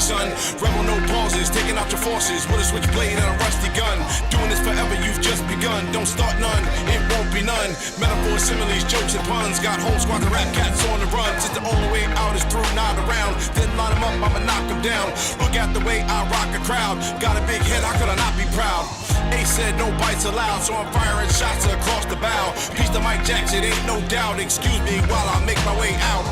son. Rebel no pauses, taking out your forces with a switchblade and a rusty gun. Doing this forever, you've just begun. Don't start none, it won't be none. Metaphors, similes, jokes and puns. Got whole squads of rap cats on the run. Since the only way out is through, not around. Then line them up, I'ma knock them down. Look at the way I rock a crowd. Got a big head, how could I not be proud? Ace said no bites allowed, so I'm firing shots across the bow. Peace to Mike Jackson, ain't no doubt. Excuse me while I make my way out.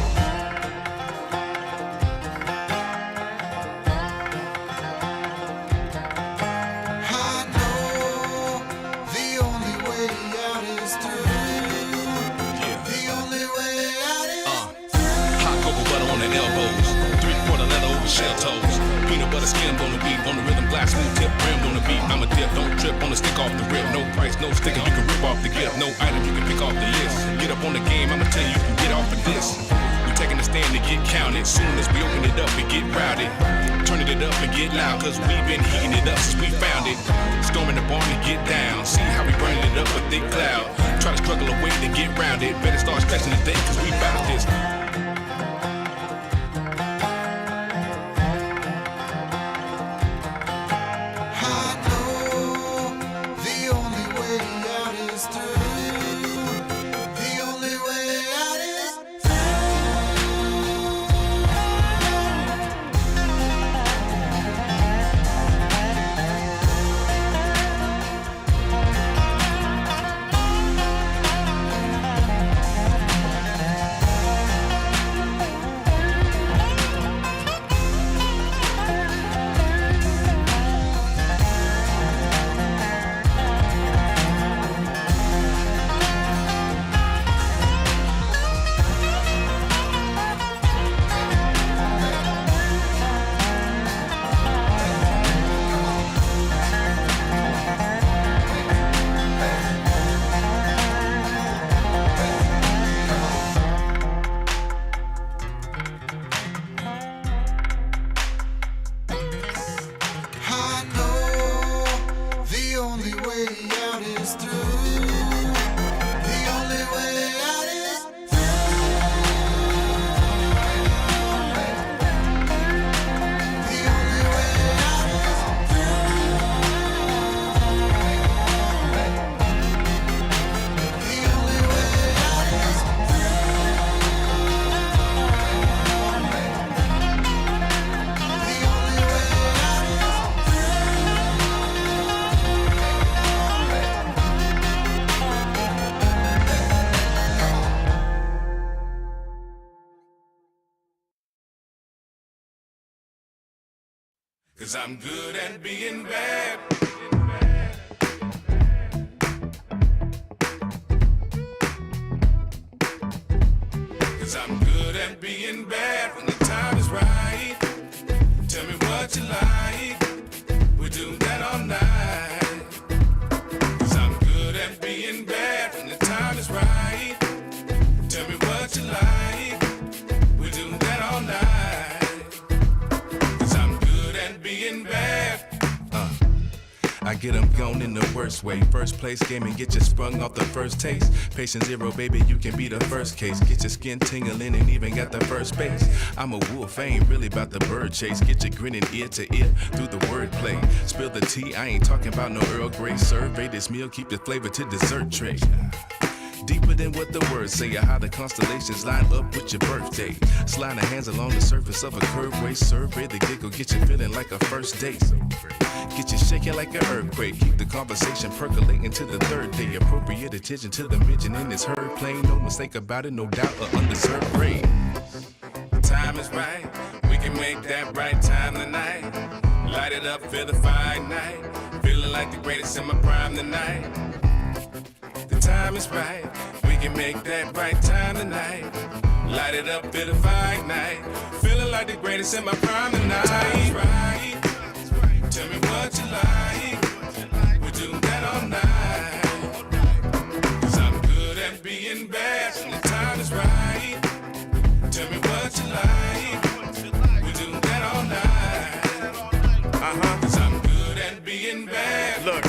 Shell toes, peanut butter skin on the beat, on the rhythm, glass smooth tip, rim on the beat. I'm a dip, don't trip on the stick off the rip. No price, no sticker, you can rip off the gift. No item you can pick off the list. Get up on the game, I'ma tell you can get off of this. We taking the stand to get counted. Soon as we open it up, we get routed. Turning it up and get loud, cause we've been heating it up since we found it. Storming the barn to get down. See how we burning it up with thick cloud. Try to struggle away to get round it. Better start scratching the day, cause we bout this. Cause I'm good at being bad. Cause I'm good at being bad when the time is right. Tell me what you like, we do that all night. Cause I'm good at being bad when the time is right. Tell me what you like, we do that all night. Being bad. I get them gone in the worst way. First place game and get you sprung off the first taste. Patient zero, baby, you can be the first case. Get your skin tingling and even got the first base. I'm a wolf, I ain't really about the bird chase. Get you grinning ear to ear through the wordplay. Spill the tea, I ain't talking about no Earl Grey. Survey this meal, keep the flavor to dessert tray. Deeper than what the words say, or how the constellations line up with your birthday. Slide the hands along the surface of a curved way. Survey the giggle, get you feeling like a first date. Get you shaking like an earthquake. Keep the conversation percolating to the third day. Appropriate attention to the mention in this herd plane. No mistake about it, no doubt, or undeserved praise. Time is right, we can make that right time tonight. Light it up, feel the fire night. Feeling like the greatest in my prime tonight. The time is right, we can make that right time tonight. Light it up, feel the fire night. Feeling like the greatest in my prime tonight. Time is right, tell me what you like, we do that all night. Cause I'm good at being bad when the time is right. Tell me what you like, we do that all night. Cause I'm good at being bad. Look,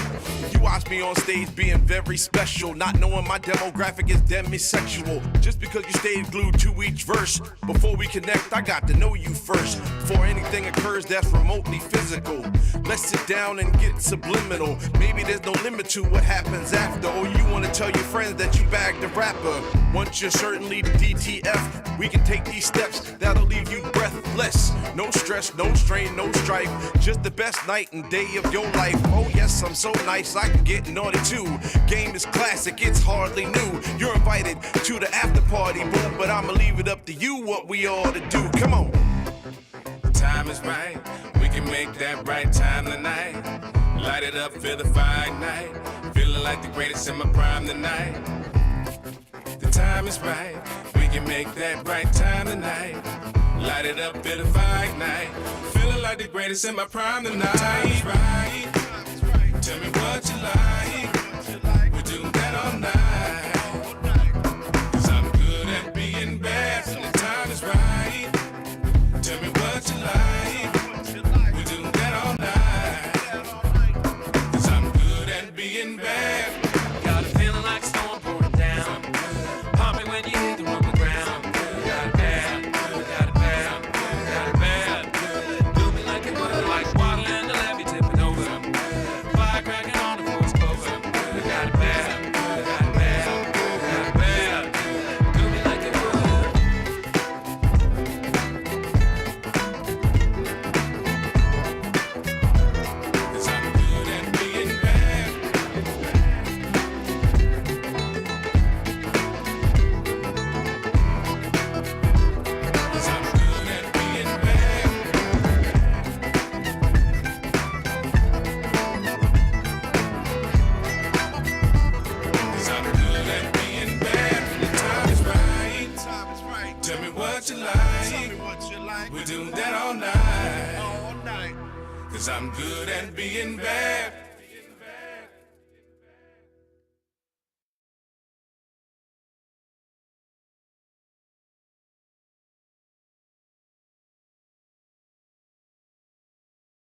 you watch me on stage being very special, not knowing my demographic is demisexual. Just because you stayed glued to each verse, before we connect, I got to know you first. before anything occurs that's remotely physical. Let's sit down and get subliminal. Maybe there's no limit to what happens after. Or you wanna tell your friends that you bagged the rapper. Once you're certainly the DTF, we can take these steps that'll leave you breathless. No stress, no strain, no strife. Just the best night and day of your life. Oh yes, I'm so nice, I can get naughty too. Game is classic, it's hardly new. You're invited to the after party, boo, but I'ma leave it up to you what we ought to do. Come on. The time is right, we can make that right time tonight. Light it up, feel the fire ignite. Feeling like the greatest in my prime tonight. The time is right, we can make that right time tonight. Light it up, feel the fire ignite. Feeling like the greatest in my prime tonight. Time is right, tell me what you like. We do that all night. 'Cause I'm good at being bad, and the time is right. Tell me what you like. We do that all night. 'Cause I'm good at being bad. Got a feeling like a storm pouring down. Pump it when you hit the rubber ground. Got it bad, got it bad, got it bad. Do me like it was like water and the levee tipping over. Fire cracking on the force clover. Got it bad, got it bad, got it bad. Do me like it was. 'Cause I'm good at being bad. 'Cause I'm good at being bad. 'Cause I'm good at being bad. When the time is right, tell me what you like. We do that all night. 'Cause I'm good at being bad.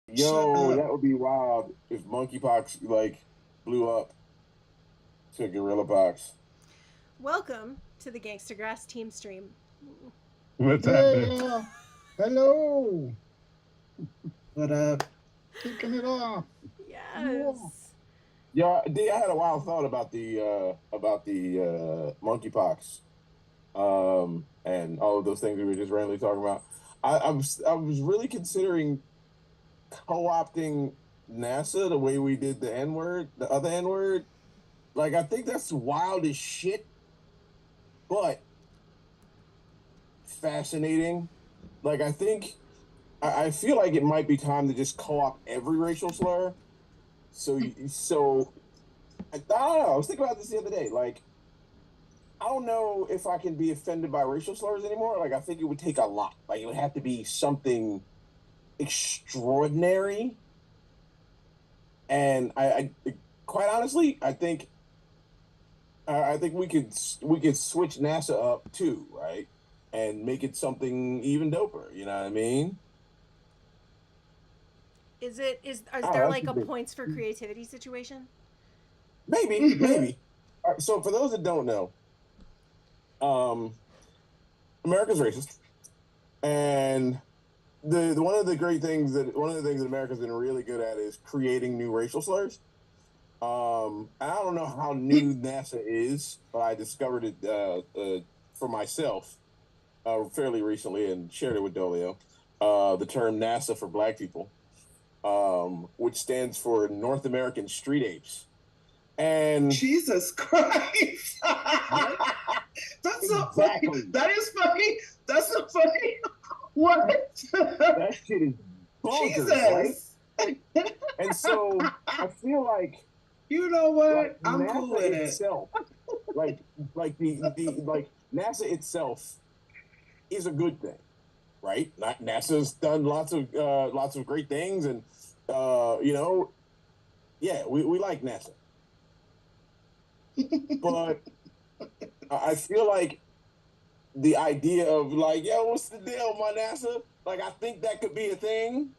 Yo, that would be wild if monkeypox like blew up to gorilla pox. Welcome to the Gangstagrass Teamstream. What's happening? Yeah. Hello. What up? Kicking it off. Yes. Yeah, D, I had a wild thought about the monkeypox, and all of those things we were just randomly talking about. I was really considering co-opting NASA the way we did the N-word, the other N-word. Like, I think that's wild as shit, but fascinating. Like, I feel like it might be time to just co-opt every racial slur. So I don't know. I was thinking about this the other day. Like, I don't know if I can be offended by racial slurs anymore. Like, I think it would take a lot. Like, it would have to be something extraordinary. And I quite honestly, I think we could switch NASA up too, right? And make it something even doper. You know what I mean? Is there that's like a big. points for creativity situation? Maybe. All right, so for those that don't know, America's racist, and one of the things that America's been really good at is creating new racial slurs. I don't know how new NASA is, but I discovered it for myself fairly recently and shared it with Dolio. The term NASA for Black people, which stands for North American Street Apes. And Jesus Christ! That's so Exactly. funny. That is funny. That's so funny. What? that shit is bonkers, right? Jesus! And so I feel like You know what? like I'm NASA cool with it. itself, like NASA itself is a good thing, right? NASA's done lots of great things, and we like NASA. But I feel like the idea of like, yo, what's the deal, my NASA? Like, I think that could be a thing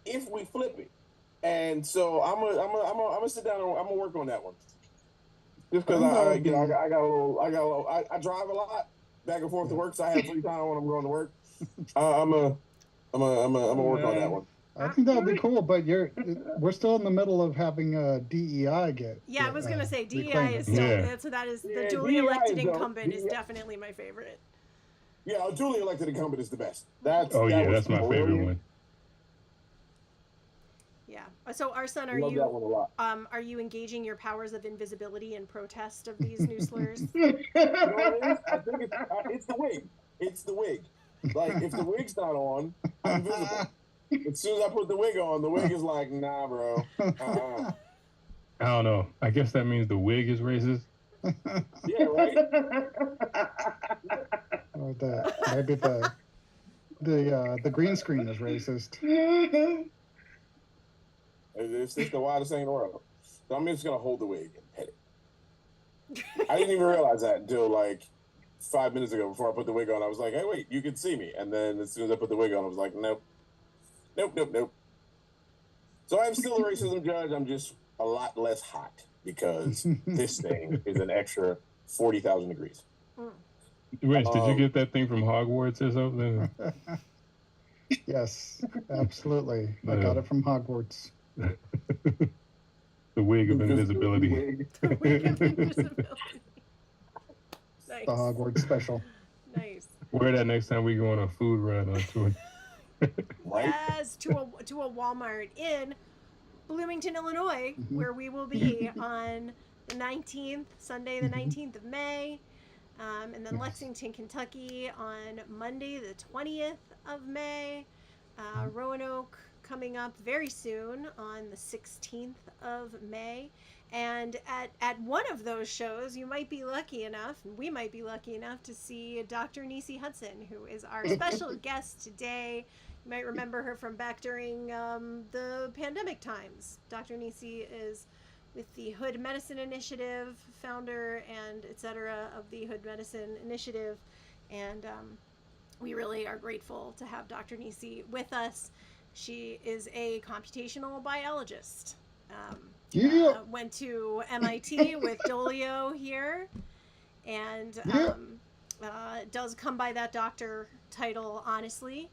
if we flip it. And so I'm gonna sit down and I'm gonna work on that one. Just because I drive a lot back and forth to work, so I have free time when I'm going to work. I'm a work on that one. I think that would be cool, but we're still in the middle of having DEI get. Yeah, I was gonna say DEI reclaim is it. still Yeah. that is the Yeah, duly DEI elected is dope. incumbent is DEI definitely my favorite. Yeah, a duly elected incumbent is the best. Oh yeah, that's my favorite one. Yeah. So Arson, I love that one a lot. are you engaging your powers of invisibility in protest of these new slurs? You know what it is? I think it's the wig. It's the wig. Like, if the wig's not on, I'm visible. As soon as I put the wig on, the wig is like, nah, bro. I don't know. I guess that means the wig is racist. Yeah, right? Or maybe the green screen is racist. It's the wildest thing in the world. So I'm just going to hold the wig and pet it. I didn't even realize that until like 5 minutes ago before I put the wig on. I was like, hey, wait, you can see me. And then as soon as I put the wig on, I was like, nope. So I'm still a racism judge. I'm just a lot less hot because this thing is an extra 40,000 degrees. Rich, did you get that thing from Hogwarts or something? Yes, absolutely. I got it from Hogwarts. The wig of invisibility. The wig of invisibility. Nice. The Hogwarts special. Nice. Wear that next time we go on a food run on tour. Yes, to a Walmart in Bloomington, Illinois, where we will be on the 19th, Sunday the 19th of May, and then Lexington, Kentucky on Monday the 20th of May, Roanoke coming up very soon on the 16th of May. And at one of those shows, you might be lucky enough, we might be lucky enough to see Dr. Neecey Hudson, who is our special guest today. You might remember her from back during the pandemic times. Dr. Neecey is with the Hood Medicine Initiative, founder and etc. of the Hood Medicine Initiative. And we really are grateful to have Dr. Neecey with us. She is a computational biologist. Went to MIT with Dolio here, and does come by that doctor title honestly.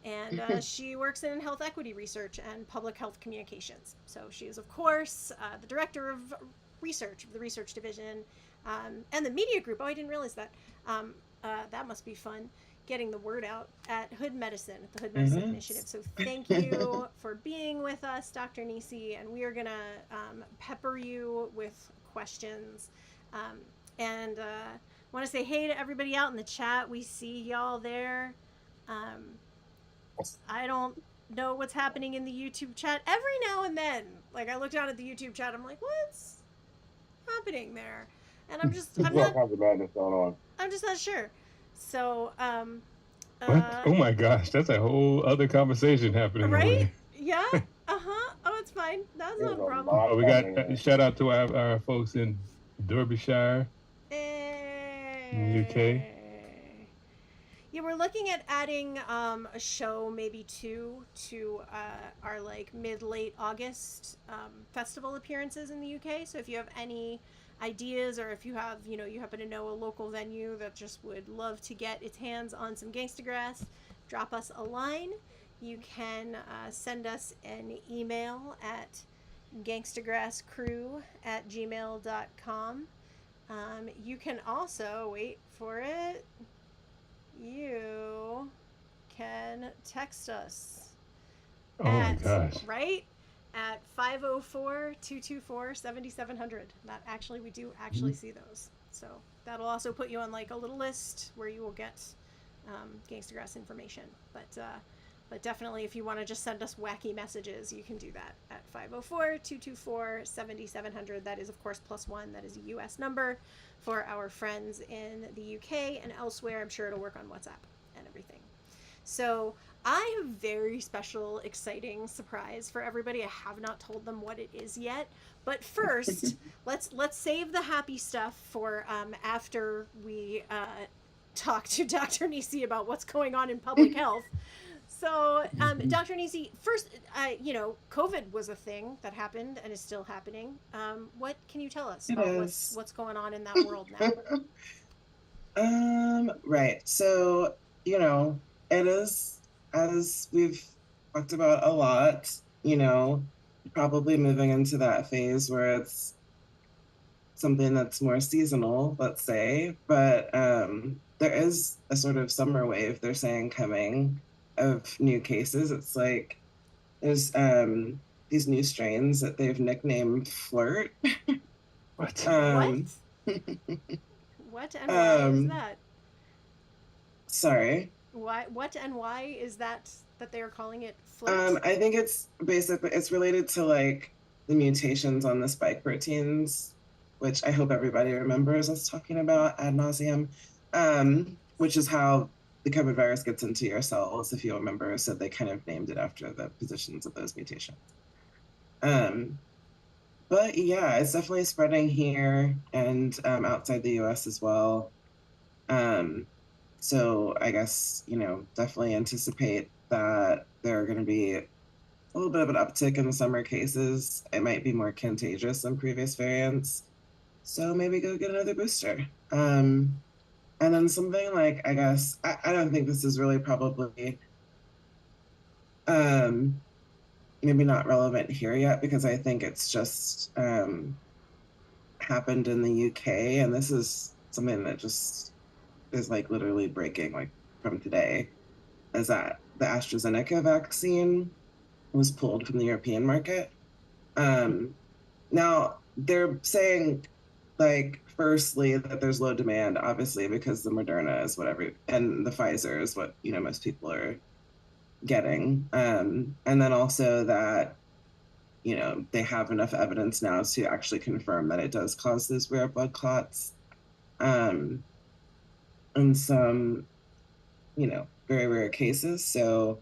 And she works in health equity research and public health communications. So she is, of course, the director of research of the research division and the media group. Oh, I didn't realize that. That must be fun, getting the word out at Hood Medicine, at the Hood Medicine Initiative. So thank you for being with us, Dr. Neecey, and we are going to pepper you with questions. And want to say hey to everybody out in the chat. We see y'all there. I don't know what's happening in the YouTube chat. Every now and then, like, I look down at the YouTube chat, I'm like, what's happening there? And I'm just not sure. So, what? Oh my gosh, that's a whole other conversation happening. Right? Already. Yeah. Oh, it's fine. That's not a problem. Oh, we got shout out to our folks in Derbyshire, in the UK. Yeah, we're looking at adding a show, maybe two, to our like mid-late August festival appearances in the UK. So if you have any ideas, or if you have, you happen to know a local venue that just would love to get its hands on some Gangstagrass, drop us a line. You can send us an email at gangstagrasscrew@gmail.com. You can also, wait for it, you can text us. Oh my gosh. Right? At 504-224-7700. That actually, we do actually see those. So that'll also put you on like a little list where you will get Gangstagrass information. But definitely, if you want to just send us wacky messages, you can do that at 504-224-7700. That is, of course, +1. That is a U.S. number for our friends in the UK and elsewhere. I'm sure it'll work on WhatsApp and everything. So I have a very special, exciting surprise for everybody. I have not told them what it is yet. But first, let's save the happy stuff for after we talk to Dr. Neecey about what's going on in public health. So, Dr. Neecey, first, COVID was a thing that happened and is still happening. What can you tell us about what's going on in that world now? Right. So, it is, as we've talked about a lot, you know, probably moving into that phase where it's something that's more seasonal, let's say. But there is a sort of summer wave, they're saying, coming of new cases. It's like there's these new strains that they've nicknamed Flirt. What? What? What and why is that? Sorry. Why? What and why is that they are calling it Flirt? I think it's basically it's related to like the mutations on the spike proteins, which I hope everybody remembers us talking about ad nauseum, which is how the COVID virus gets into your cells, if you remember. So they kind of named it after the positions of those mutations. But yeah, it's definitely spreading here and outside the US as well. So I guess, you know, definitely anticipate that there are going to be a little bit of an uptick in the summer cases. It might be more contagious than previous variants. So maybe go get another booster. And then something like, I guess, I don't think this is really probably maybe not relevant here yet, because I think it's just happened in the UK. And this is something that just is like literally breaking like from today, is that the AstraZeneca vaccine was pulled from the European market. Now they're saying, like, firstly, that there's low demand, obviously, because the Moderna is whatever, and the Pfizer is what, you know, most people are getting. And then also that, you know, they have enough evidence now to actually confirm that it does cause those rare blood clots. And some, you know, very rare cases. So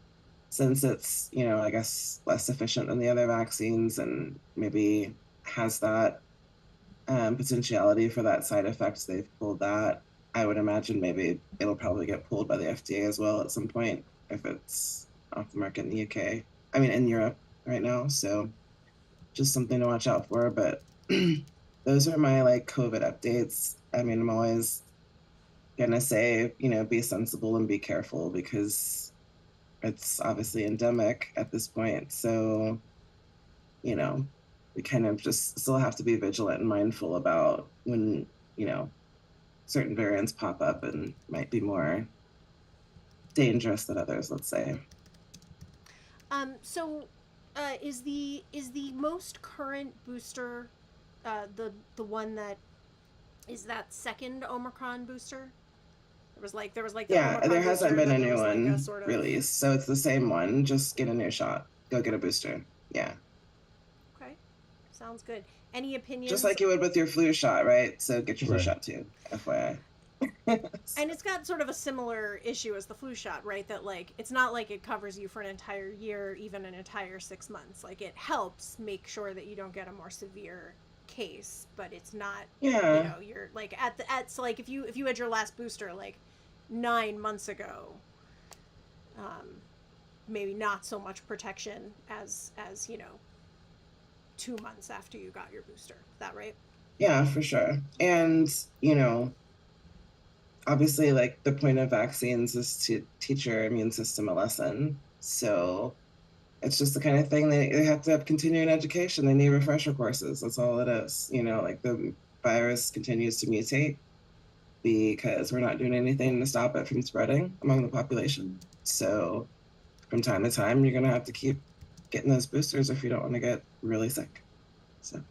since it's, you know, I guess less efficient than the other vaccines and maybe has that potentiality for that side effect, they've pulled that. I would imagine maybe it'll probably get pulled by the FDA as well at some point if it's off the market in the UK. I mean, in Europe right now. So just something to watch out for. But those are my like COVID updates. I mean, I'm always gonna say, you know, be sensible and be careful, because it's obviously endemic at this point. So, you know, we kind of just still have to be vigilant and mindful about when, you know, certain variants pop up and might be more dangerous than others, let's say. So, is the most current booster the one that is that second Omicron booster? There was like the Yeah, Omicron there hasn't booster, been a then there new was like a one sort of released, so it's the same one. Just get a new shot. Go get a booster. Yeah. Okay, sounds good. Any opinions? Just like you would with your flu shot, right? So get your flu Right. shot too, FYI. And it's got sort of a similar issue as the flu shot, right? That like it's not like it covers you for an entire year, even an entire 6 months. Like it helps make sure that you don't get a more severe case, but it's not. Yeah. You know, you're like so like if you had your last booster like 9 months ago, maybe not so much protection as you know 2 months after you got your booster. Is that right? Yeah, for sure. And, you know, obviously, like, the point of vaccines is to teach your immune system a lesson. So it's just the kind of thing they have to have continuing education. They need refresher courses. That's all it is. You know, like the virus continues to mutate because we're not doing anything to stop it from spreading among the population. So from time to time, you're going to have to keep getting those boosters if you don't want to get really sick. So.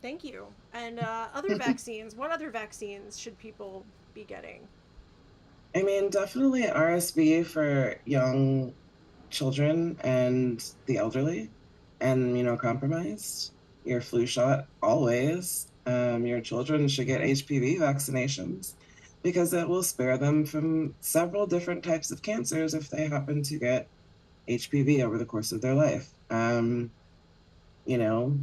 Thank you. And other vaccines, what other vaccines should people be getting? I mean, definitely RSV for young children and the elderly and immunocompromised. Your flu shot always. Your children should get HPV vaccinations because it will spare them from several different types of cancers if they happen to get HPV over the course of their life. You know,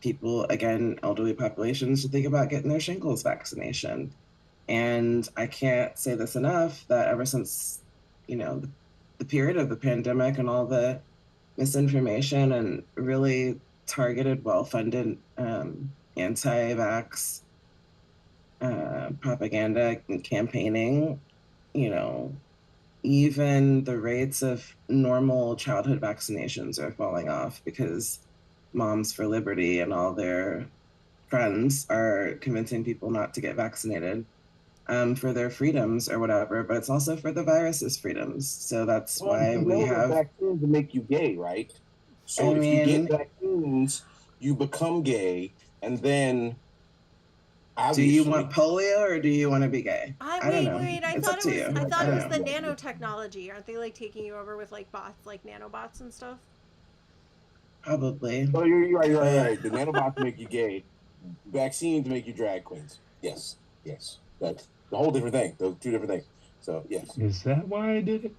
people, again, elderly populations should think about getting their shingles vaccination. And I can't say this enough, that ever since, you know, the period of the pandemic and all the misinformation and really targeted, well-funded anti-vax propaganda and campaigning, you know, even the rates of normal childhood vaccinations are falling off because Moms for Liberty and all their friends are convincing people not to get vaccinated for their freedoms or whatever, but it's also for the virus's freedoms. So that's why we have vaccines to make you gay, right? So if you get vaccines, you become gay, and then do you want polio or do you want to be gay? I don't know. Wait. I It's thought up to it was. you. I thought it was the nanotechnology. Aren't they like taking you over with like bots, like nanobots and stuff? Probably. Oh, you're right. The nanobots make you gay. Vaccines make you drag queens. Yes. That's a whole different thing. Those two different things. So yes. Is that why I did it?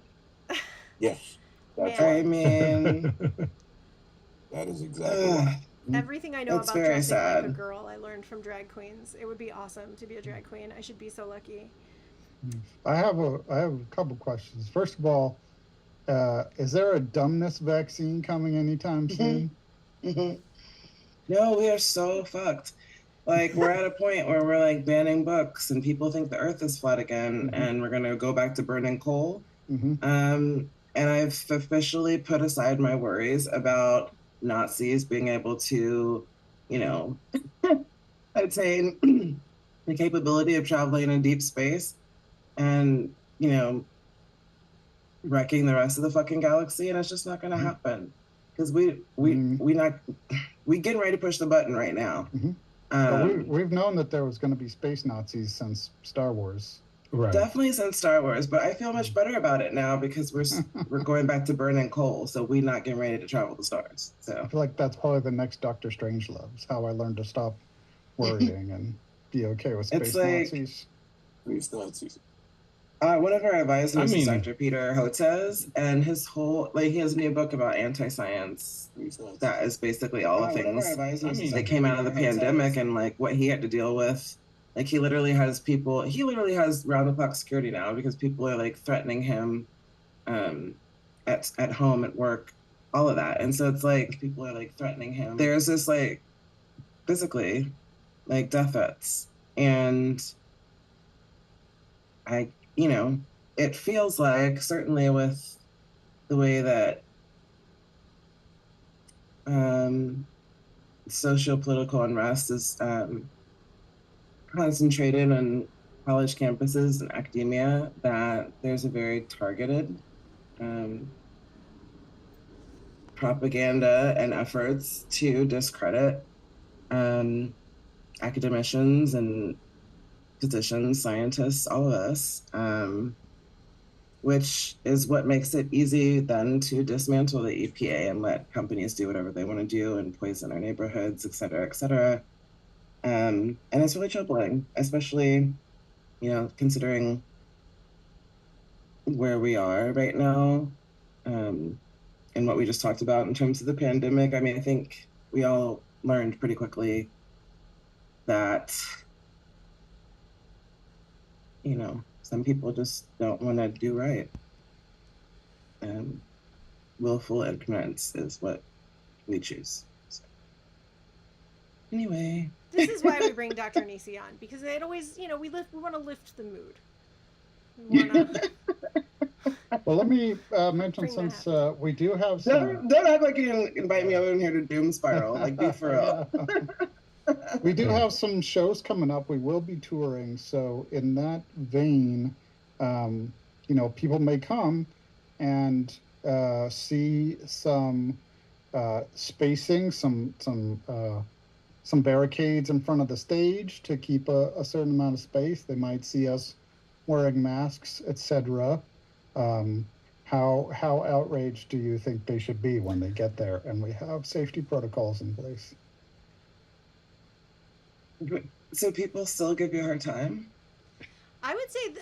Yes. That's I mean, that is exactly why. Everything I know about dressing like a girl, I learned from drag queens. It would be awesome to be a drag queen. I should be so lucky. I have a couple questions. First of all, is there a dumbness vaccine coming anytime soon? No, we are so fucked. Like, we're at a point where we're like banning books and people think the earth is flat again and we're going to go back to burning coal. And I've officially put aside my worries about Nazis being able to, attain the capability of traveling in deep space and, wrecking the rest of the fucking galaxy. And it's just not going to happen because we getting ready to push the button right now. We've known that there was going to be space Nazis since Star Wars. Right. Definitely since Star Wars, but I feel much better about it now because we're going back to burning coal, so we're not getting ready to travel the stars. So I feel like that's probably the next Doctor Strangelove. It's how I learned to stop worrying and be okay with space Nazis. Space Nazis. One of our advisors is Dr. Peter Hotez, and his whole he has a new book about anti-science that is basically all the things that came out of the pandemic and like what he had to deal with. Like he literally has round the clock security now because people are like threatening him at home, at work, all of that. And so it's like people are like threatening him. There's this like physically like death threats. And it feels like certainly with the way that socio-political unrest is concentrated on college campuses and academia, that there's a very targeted propaganda and efforts to discredit academicians and physicians, scientists, all of us, which is what makes it easy then to dismantle the EPA and let companies do whatever they want to do and poison our neighborhoods, et cetera, et cetera. And it's really troubling, especially, considering where we are right now and what we just talked about in terms of the pandemic. I mean, I think we all learned pretty quickly that, some people just don't want to do right. Willful ignorance is what we choose. So. Anyway. This is why we bring Dr. Neecey on, because it always, we want to lift the mood. Well, let me mention, since we do have some... Don't act like you didn't invite me over in here to doom spiral. Like, be for real. We do have some shows coming up. We will be touring. So in that vein, people may come and see some spacing, some barricades in front of the stage to keep a certain amount of space. They might see us wearing masks, etc. How outraged do you think they should be when they get there and we have safety protocols in place? So people still give you a hard time? I would say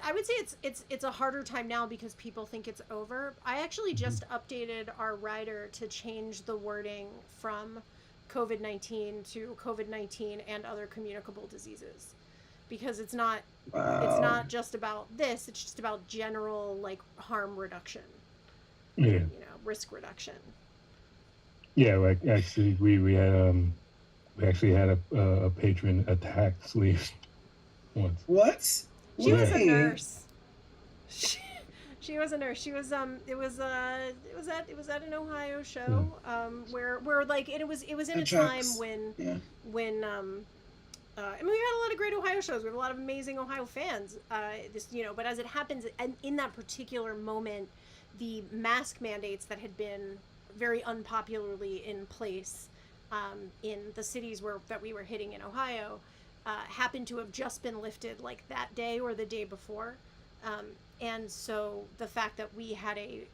it's a harder time now because people think it's over. I actually just updated our rider to change the wording from COVID-19 to COVID-19 and other communicable diseases, because it's not just about this, it's just about general like harm reduction. Yeah. Risk reduction. Yeah, like actually we actually had a patron attack sleeve once. What? She was a nurse. She was a nurse. She was it was at an Ohio show where like it was in a time when I mean, we had a lot of great Ohio shows. We have a lot of amazing Ohio fans. But as it happens, and in that particular moment, the mask mandates that had been very unpopularly in place in the cities that we were hitting in Ohio happened to have just been lifted like that day or the day before. And so the fact that we had a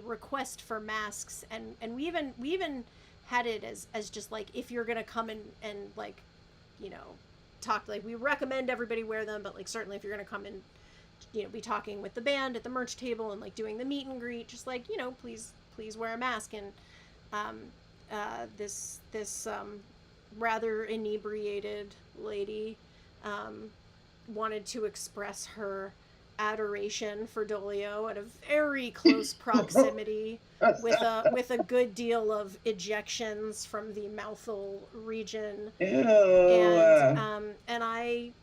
request for masks, and we even had it as just like, if you're gonna come and like, talk, like, we recommend everybody wear them, but like certainly if you're gonna come and be talking with the band at the merch table and like doing the meet and greet, just like, please wear a mask. And this rather inebriated lady wanted to express her adoration for Dolio at a very close proximity with a good deal of ejections from the mouthful region. Ew. And I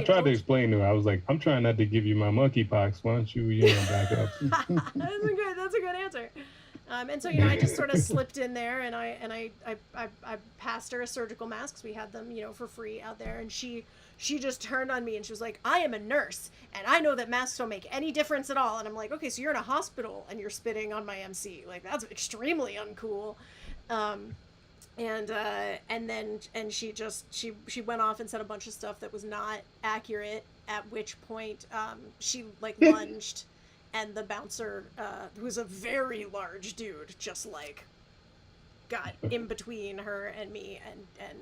tried to explain to her. I was like, I'm trying not to give you my monkeypox. Why don't you back up? That's a good answer. And so I just sort of slipped in there, and I passed her a surgical mask, because we had them for free out there, and she just turned on me and she was like, I am a nurse and I know that masks don't make any difference at all. And I'm like, okay, so you're in a hospital and you're spitting on my MC, like, that's extremely uncool. And she went off and said a bunch of stuff that was not accurate, at which point she like lunged, and the bouncer, who was a very large dude, just like got in between her and me and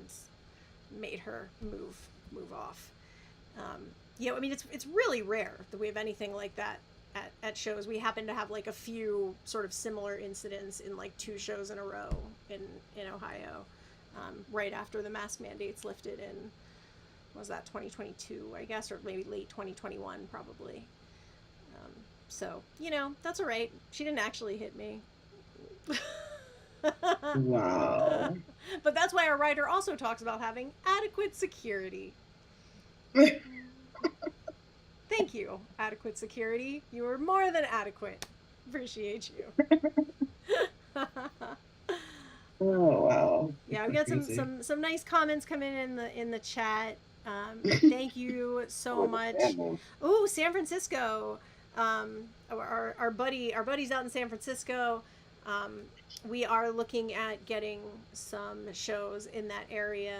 made her move off. I mean, it's really rare that we have anything like that at shows. We happen to have like a few sort of similar incidents in like 2 shows in a row in Ohio, right after the mask mandates lifted in, was that 2022, I guess, or maybe late 2021 probably. So that's all right. She didn't actually hit me. Wow. But that's why our writer also talks about having adequate security. Thank you, adequate security. You are more than adequate. Appreciate you. Oh wow. Yeah, we got some nice comments coming in the chat. Thank you so much. Oh, San Francisco. Our buddies out in San Francisco. We are looking at getting some shows in that area.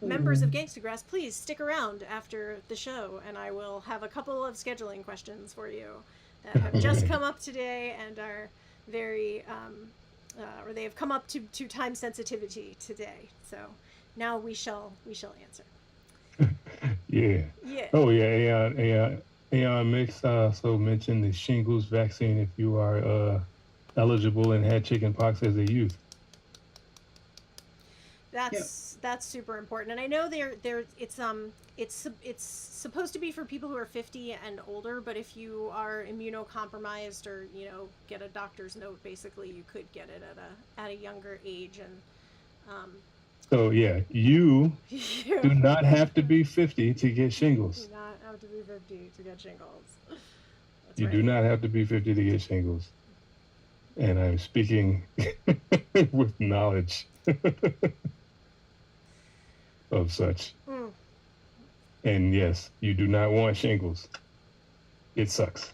Members of Gangstagrass, please stick around after the show, and I will have a couple of scheduling questions for you that have just come up today and are very, or they have come up to time sensitivity today. So now we shall answer. Yeah. Oh yeah. Aeon Mix also mentioned the shingles vaccine if you are eligible and had chickenpox as a youth. That's super important, and I know it's supposed to be for people who are 50 and older, but if you are immunocompromised or get a doctor's note, basically you could get it at a younger age. And so yeah, you do not have to be 50 to get shingles. Do not have to be 50 to get shingles. You do not have to be 50 to get shingles, and I'm speaking with knowledge of such. And yes, you do not want shingles. It sucks.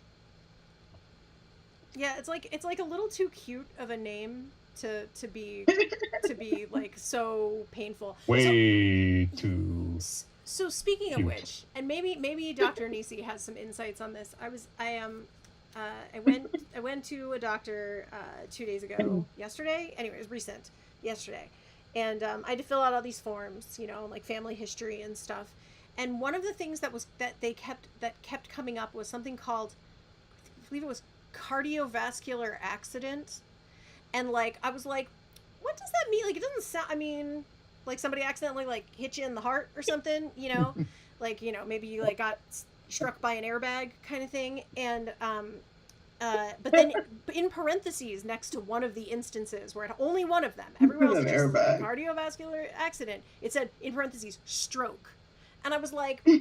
Yeah, it's like a little too cute of a name to be like so painful. Way too. So speaking cute. of which, and maybe Dr. Neecey has some insights on this. I went to a doctor 2 days ago. Yesterday, anyway, it was recent. Yesterday. And I had to fill out all these forms, like family history and stuff. And one of the things that kept coming up was something called, I believe it was cardiovascular accident. And like, I was like, what does that mean? Like, it doesn't sound, I mean, like somebody accidentally like hit you in the heart or something, like, maybe you like got struck by an airbag kind of thing. And, but then in parentheses next to one of the instances where only one of them, everywhere else is just like cardiovascular accident, it said in parentheses stroke. And I was like, I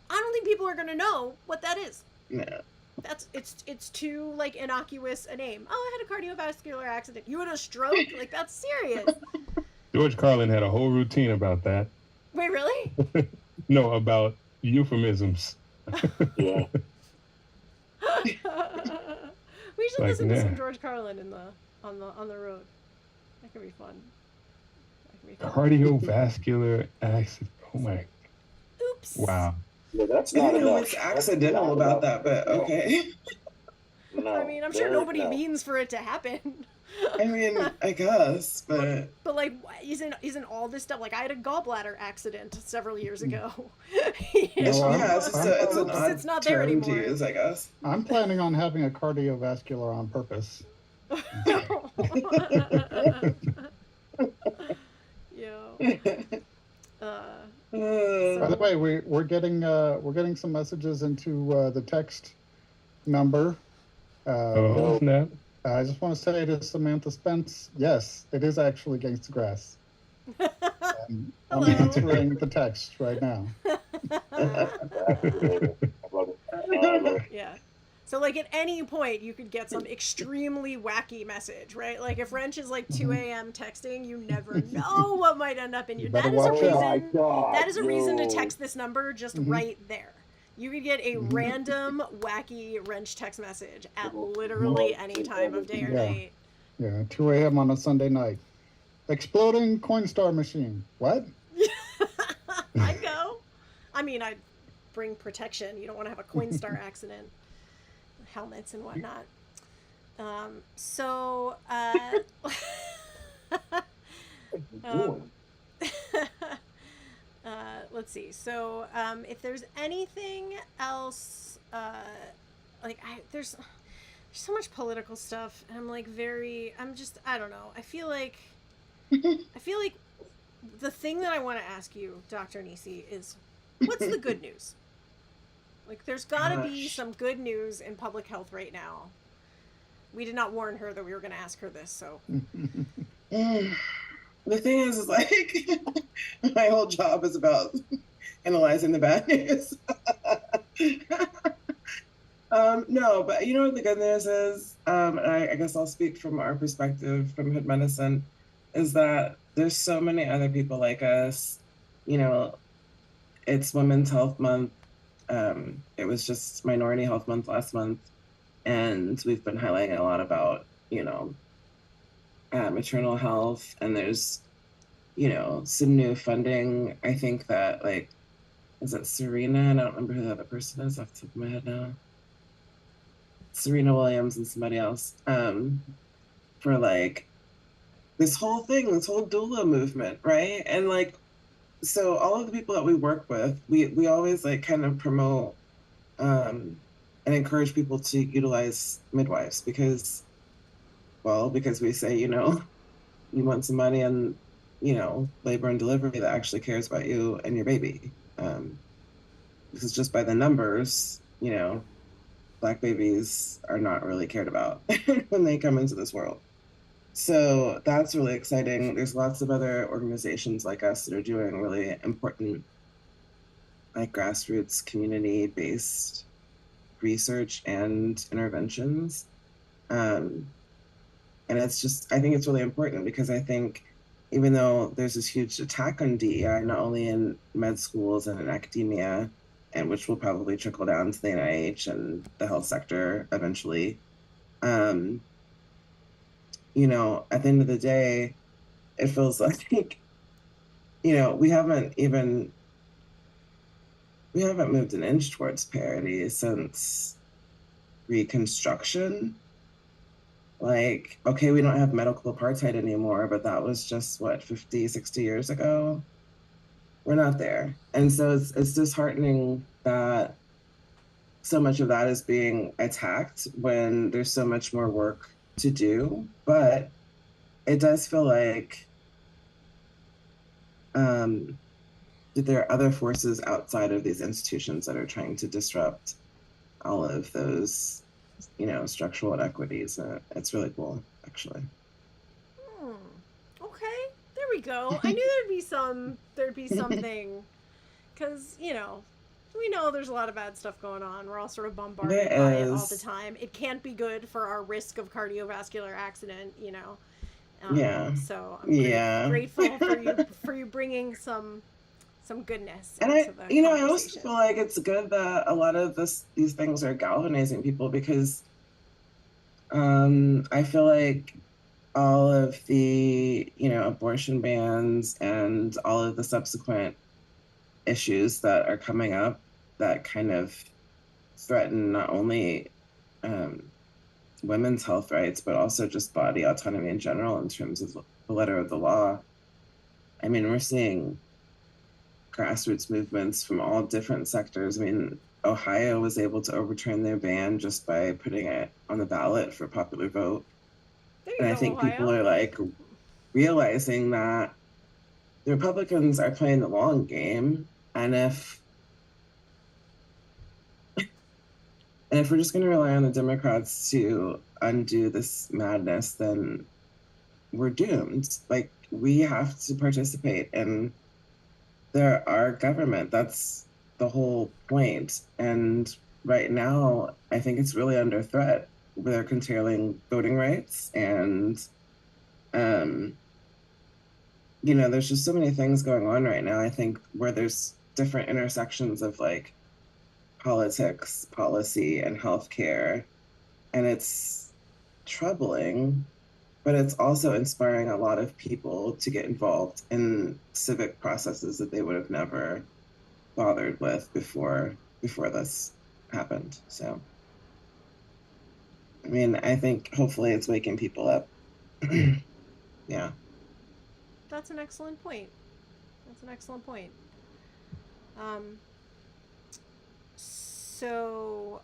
don't think people are going to know what that is. No. It's too like innocuous a name. Oh, I had a cardiovascular accident. You had a stroke? Like, that's serious. George Carlin had a whole routine about that. Wait, really? No, about euphemisms. Yeah. We should Like, listen to nah. some George Carlin on the road. That could be fun. Cardiovascular accident. Oh my. Oops. Wow. Yeah, that's I not don't know enough. what's accidental about that, but okay. No, I mean, I'm sure nobody means for it to happen. I mean, I guess, but like, isn't all this stuff like I had a gallbladder accident several years ago? it's an Oops, odd it's not there term to anymore. use, I guess. I'm planning on having a cardiovascular on purpose. By the way, we're getting some messages into the text number. Oh, snap. I just want to say to Samantha Spence, yes, it is actually Gangstagrass. I'm answering the text right now. Yeah. So, like, at any point, you could get some extremely wacky message, right? Like, if Wrench is, like, 2 a.m. texting, you never know what might end up in your... That is a reason to text this number just right there. You could get a random, wacky Wrench text message at literally any time of day or night. Yeah, 2 a.m. on a Sunday night. Exploding Coinstar machine. What? I'd go. I mean, I'd bring protection. You don't want to have a Coinstar accident. Helmets and whatnot. Let's see. So, if there's anything else, there's so much political stuff, and I'm like I don't know. I feel like the thing that I want to ask you, Dr. Neecey, is what's the good news? Like, there's gotta be some good news in public health right now. We did not warn her that we were going to ask her this, so. The thing is like, my whole job is about analyzing the bad news. No, but you know what the good news is? And I guess I'll speak from our perspective from Hood Medicine, is that there's so many other people like us. You know, it's Women's Health Month. It was just Minority Health Month last month, and we've been highlighting a lot about, you know, maternal health, and there's, you know, some new funding. I think that, like, is it Serena? And I don't remember who the other person is off the top of my head now. Serena Williams and somebody else, for like this whole thing, this whole doula movement, right? And like, so all of the people that we work with, we always like kind of promote and encourage people to utilize midwives because we say, you know, you want somebody in, you know, labor and delivery that actually cares about you and your baby. Because just by the numbers, you know, Black babies are not really cared about when they come into this world. So that's really exciting. There's lots of other organizations like us that are doing really important, like grassroots, community-based research and interventions. And it's just, I think it's really important because I think even though there's this huge attack on DEI, not only in med schools and in academia, and which will probably trickle down to the NIH and the health sector eventually, you know, at the end of the day, it feels like, you know, we haven't moved an inch towards parity since Reconstruction. Like, okay, we don't have medical apartheid anymore, but that was just, what, 50, 60 years ago? We're not there. And so it's disheartening that so much of that is being attacked when there's so much more work to do. But it does feel like that there are other forces outside of these institutions that are trying to disrupt all of those, you know, structural inequities. It's really cool, actually. Okay, there we go. I knew there'd be something, because, you know, We know there's a lot of bad stuff going on. We're all sort of bombarded There by it all is. the time. It can't be good for our risk of cardiovascular accident, you know. Yeah. So I'm Yeah. grateful for you bringing some goodness And into the I also conversation. feel like it's good that a lot of these things are galvanizing people, because I feel like all of the, abortion bans and all of the subsequent issues that are coming up that kind of threaten not only women's health rights, but also just body autonomy in general in terms of the letter of the law. I mean, we're seeing grassroots movements from all different sectors. I mean, Ohio was able to overturn their ban just by putting it on the ballot for popular vote. And I think people are like realizing that the Republicans are playing the long game. And if we're just going to rely on the Democrats to undo this madness, then we're doomed. Like, we have to participate in our government. That's the whole point. And right now, I think it's really under threat. They're curtailing voting rights, and there's just so many things going on right now, I think, where there's different intersections of like politics, policy, and healthcare. And it's troubling, but it's also inspiring a lot of people to get involved in civic processes that they would have never bothered with before this happened. So, I mean, I think hopefully it's waking people up. Yeah. That's an excellent point. So,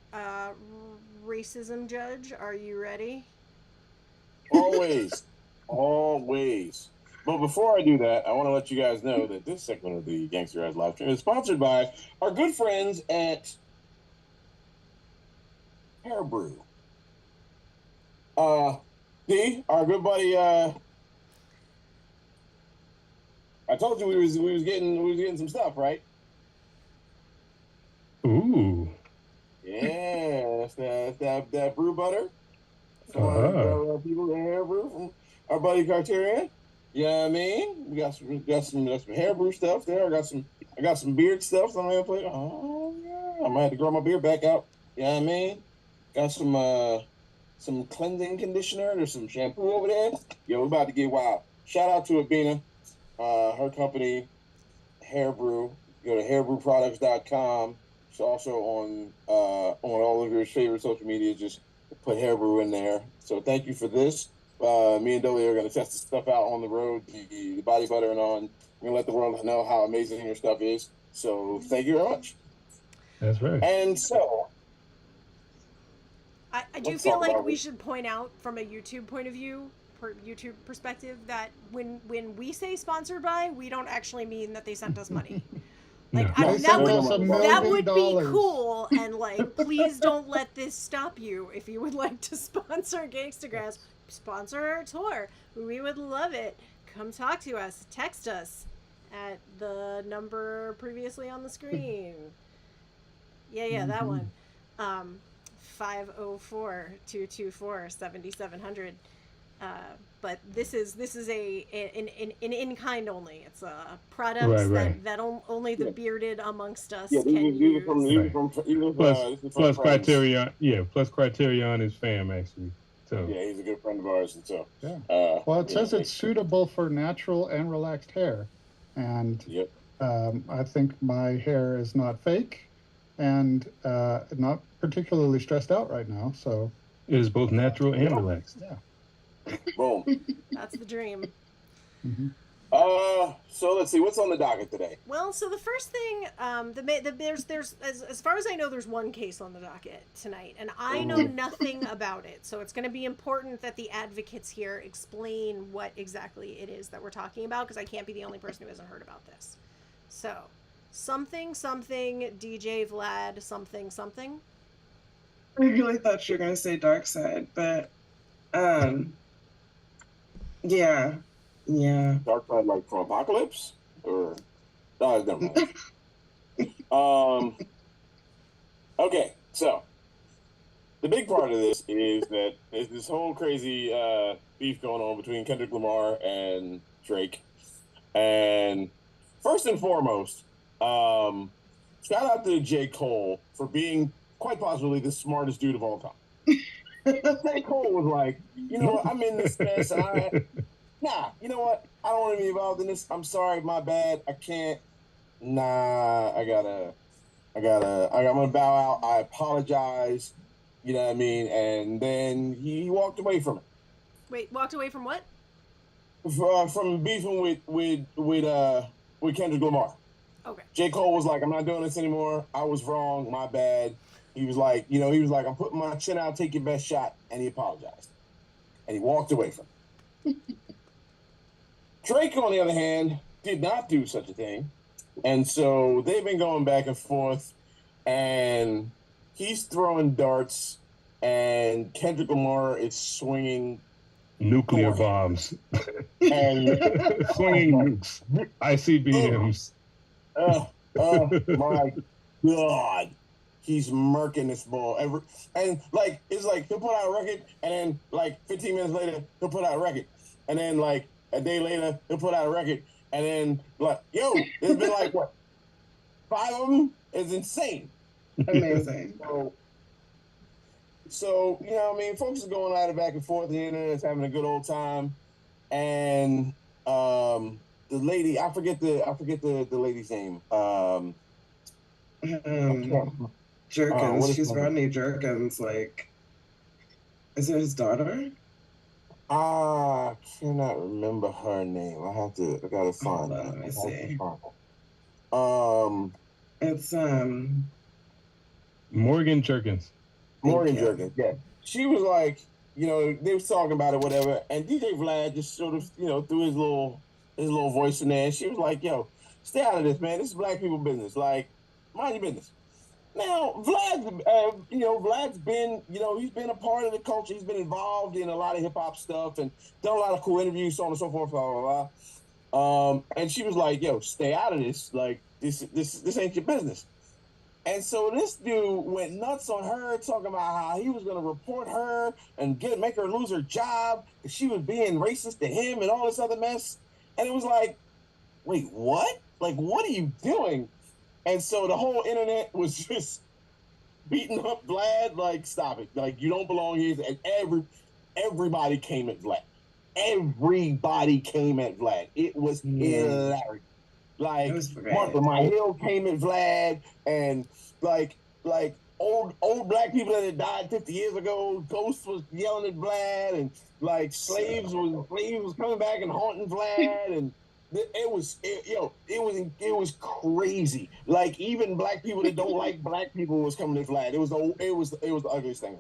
racism judge, are you ready? Always. But before I do that, I want to let you guys know that this segment of the Gangstagrass live stream is sponsored by our good friends at Hair Brew. D, our good buddy, I told you we was getting some stuff, right? Ooh. Yeah, that's that brew butter. People that hair brew from our buddy Criterion. You know what I mean? We got some hair brew stuff there. I got some beard stuff. So I'm gonna play. Oh yeah, I might have to grow my beard back out. You know what I mean? Got some cleansing conditioner. There's some shampoo over there. Yo, we're about to get wild. Shout out to Abina, her company, Hair Brew. Go to hairbrewproducts.com. It's also on all of your favorite social media. Just put Hair Brew in there. So thank you for this. Me and Dolly are going to test the stuff out on the road, the body butter and on. We're going to let the world know how amazing your stuff is. So thank you very much. That's right. And so, I do feel like we should point out from a YouTube point of view, YouTube perspective, that when we say sponsored by, we don't actually mean that they sent us money. Like, No. that would be cool, and like, please don't let this stop you. If you would like to sponsor Gangstagrass, sponsor our tour, we would love it. Come talk to us, text us at the number previously on the screen. Yeah, that one. 504-224-7700. But this is an in-kind only. It's products that only the bearded amongst us can use. Plus Criterion. Yeah, plus Criterion is fam, actually. So yeah, he's a good friend of ours, and so yeah. Well, it says it's suitable for natural and relaxed hair, and I think my hair is not fake, and not particularly stressed out right now. So it is both natural and relaxed. Yeah. Boom. That's the dream. Mm-hmm. So let's see what's on the docket today. Well, so the first thing, there's as far as I know, there's one case on the docket tonight, and I know nothing about it. So it's going to be important that the advocates here explain what exactly it is that we're talking about, because I can't be the only person who hasn't heard about this. So, something DJ Vlad something. I really thought you were going to say Dark Side, but yeah. Dark Side, like from Apocalypse, or never mind. Okay, so the big part of this is that there's this whole crazy beef going on between Kendrick Lamar and Drake. And first and foremost, shout out to J. Cole for being quite possibly the smartest dude of all time. J. Cole was like, you know what, I'm in this mess, and you know what, I don't want to be involved in this. I'm sorry, my bad, I can't. I'm gonna bow out. I apologize. You know what I mean? And then he walked away from it. Wait, walked away from what? From beefing with Kendrick Lamar. Okay. J. Cole was like, I'm not doing this anymore. I was wrong. My bad. He was like, I'm putting my chin out, take your best shot. And he apologized. And he walked away from it. Drake, on the other hand, did not do such a thing. And so they've been going back and forth. And he's throwing darts. And Kendrick Lamar is swinging nuclear bombs. And swinging nukes. ICBMs. Oh my God. He's murking this ball. It's like he'll put out a record, and then like 15 minutes later, he'll put out a record. And then like a day later, he'll put out a record. And then like, there's been like what? 5 of them? It's insane. Amazing. So, you know what I mean? Folks are going at it back and forth. The internet is having a good old time. And the lady, I forget the lady's name. Jerkins. She's Rodney Jerkins. Like, is it his daughter? I cannot remember her name. I gotta find it. Let me see. It's Morgan Jerkins. Morgan Jerkins, yeah. She was like, they was talking about it, whatever, and DJ Vlad just sort of, threw his little voice in there. And she was like, "Yo, stay out of this, man. This is black people business. Like, mind your business." Now, Vlad's been, he's been a part of the culture. He's been involved in a lot of hip hop stuff and done a lot of cool interviews, so on and so forth, blah blah blah. And she was like, "Yo, stay out of this. Like, this ain't your business." And so this dude went nuts on her, talking about how he was going to report her and make her lose her job because she was being racist to him and all this other mess. And it was like, wait, what? Like, what are you doing? And so the whole internet was just beating up Vlad, like, stop it. Like, you don't belong here. And everybody came at Vlad. Everybody came at Vlad. It was hilarious. Like, Martha My Hill came at Vlad, and like old black people that had died 50 years ago, Ghost was yelling at Vlad, and like slaves was coming back and haunting Vlad, and it was crazy. Like, even black people that don't like black people was coming at Vlad. It was the ugliest thing.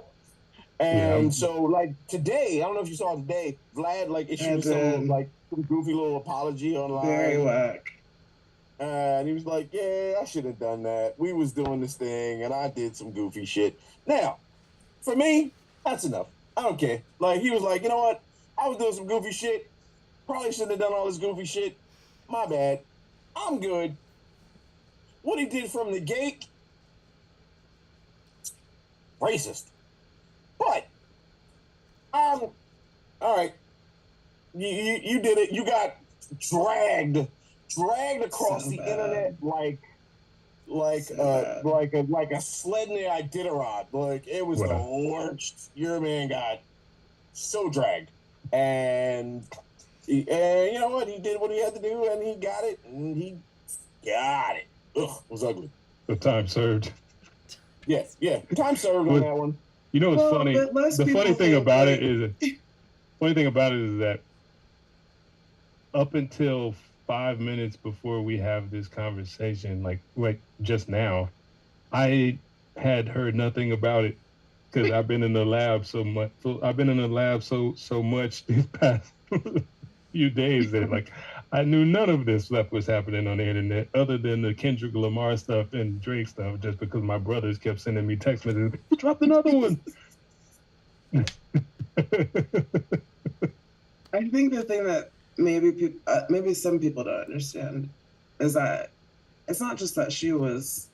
And so, like, today, I don't know if you saw today, Vlad like issued some goofy little apology online. Very whack. And he was like, "Yeah, I should have done that. We was doing this thing, and I did some goofy shit." Now, for me, that's enough. I don't care. Like, he was like, "You know what? I was doing some goofy shit. Probably shouldn't have done all this goofy shit. My bad. I'm good." What he did from the gate, racist. But, all right. You did it. You got dragged across the internet like a sled in the Iditarod. Like, it was the worst. Your man got so dragged, and you know what? He did what he had to do, and he got it, Ugh, it was ugly. The time served. Yeah. Time served on that one. You know what's funny? The funny thing about it is that up until 5 minutes before we have this conversation, like just now, I had heard nothing about it because I've been in the lab so much. I've been in the lab so much these past few days that like I knew none of this stuff was happening on the internet other than the Kendrick Lamar stuff and Drake stuff, just because my brothers kept sending me text messages. "You dropped another one." I think the thing that maybe some people don't understand is that it's not just that she was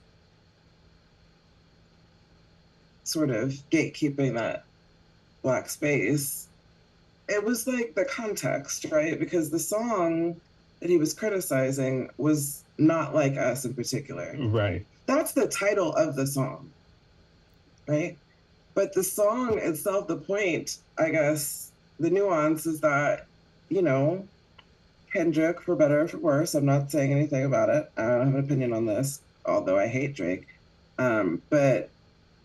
sort of gatekeeping that Black space, it was like the context, right? Because the song that he was criticizing was not like us in particular. Right. That's the title of the song, right? But the song itself, the point, I guess, the nuance is that, you know, Kendrick, for better or for worse, I'm not saying anything about it. I don't have an opinion on this, although I hate Drake. But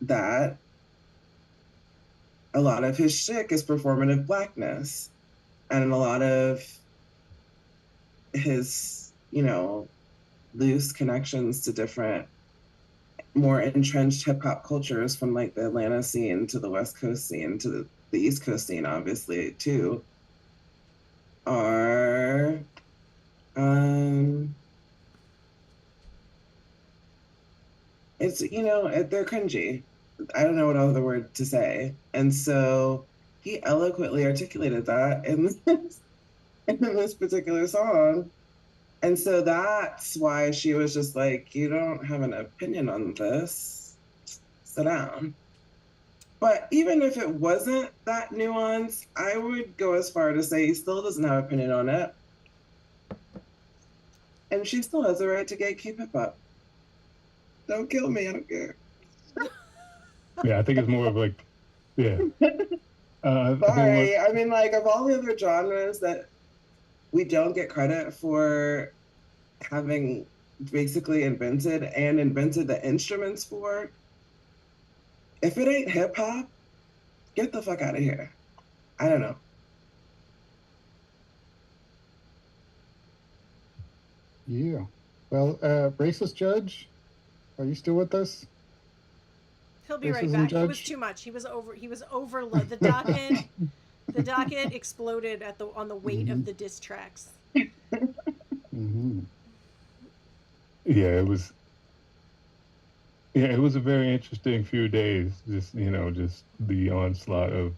that a lot of his shtick is performative Blackness. And a lot of his, you know, loose connections to different, more entrenched hip hop cultures, from like the Atlanta scene to the West Coast scene to the East Coast scene, obviously, too, are it's, you know, they're cringy. I don't know what other word to say. And so he eloquently articulated that in this particular song. And so that's why she was just like, you don't have an opinion on this, sit down. But even if it wasn't that nuanced, I would go as far to say he still doesn't have an opinion on it. And she still has a right to gatekeep hip hop. Don't kill me, I don't care. Yeah, I think it's more of like, yeah. Sorry, I mean, like, of all the other genres that we don't get credit for having basically invented the instruments for, if it ain't hip hop, get the fuck out of here. I don't know. Yeah. Well, racist judge, are you still with us? He'll be right back. It was too much. He was overloaded. The docket exploded on the weight of the diss tracks. Mm-hmm. Yeah, it was a very interesting few days. Just, you know, just the onslaught of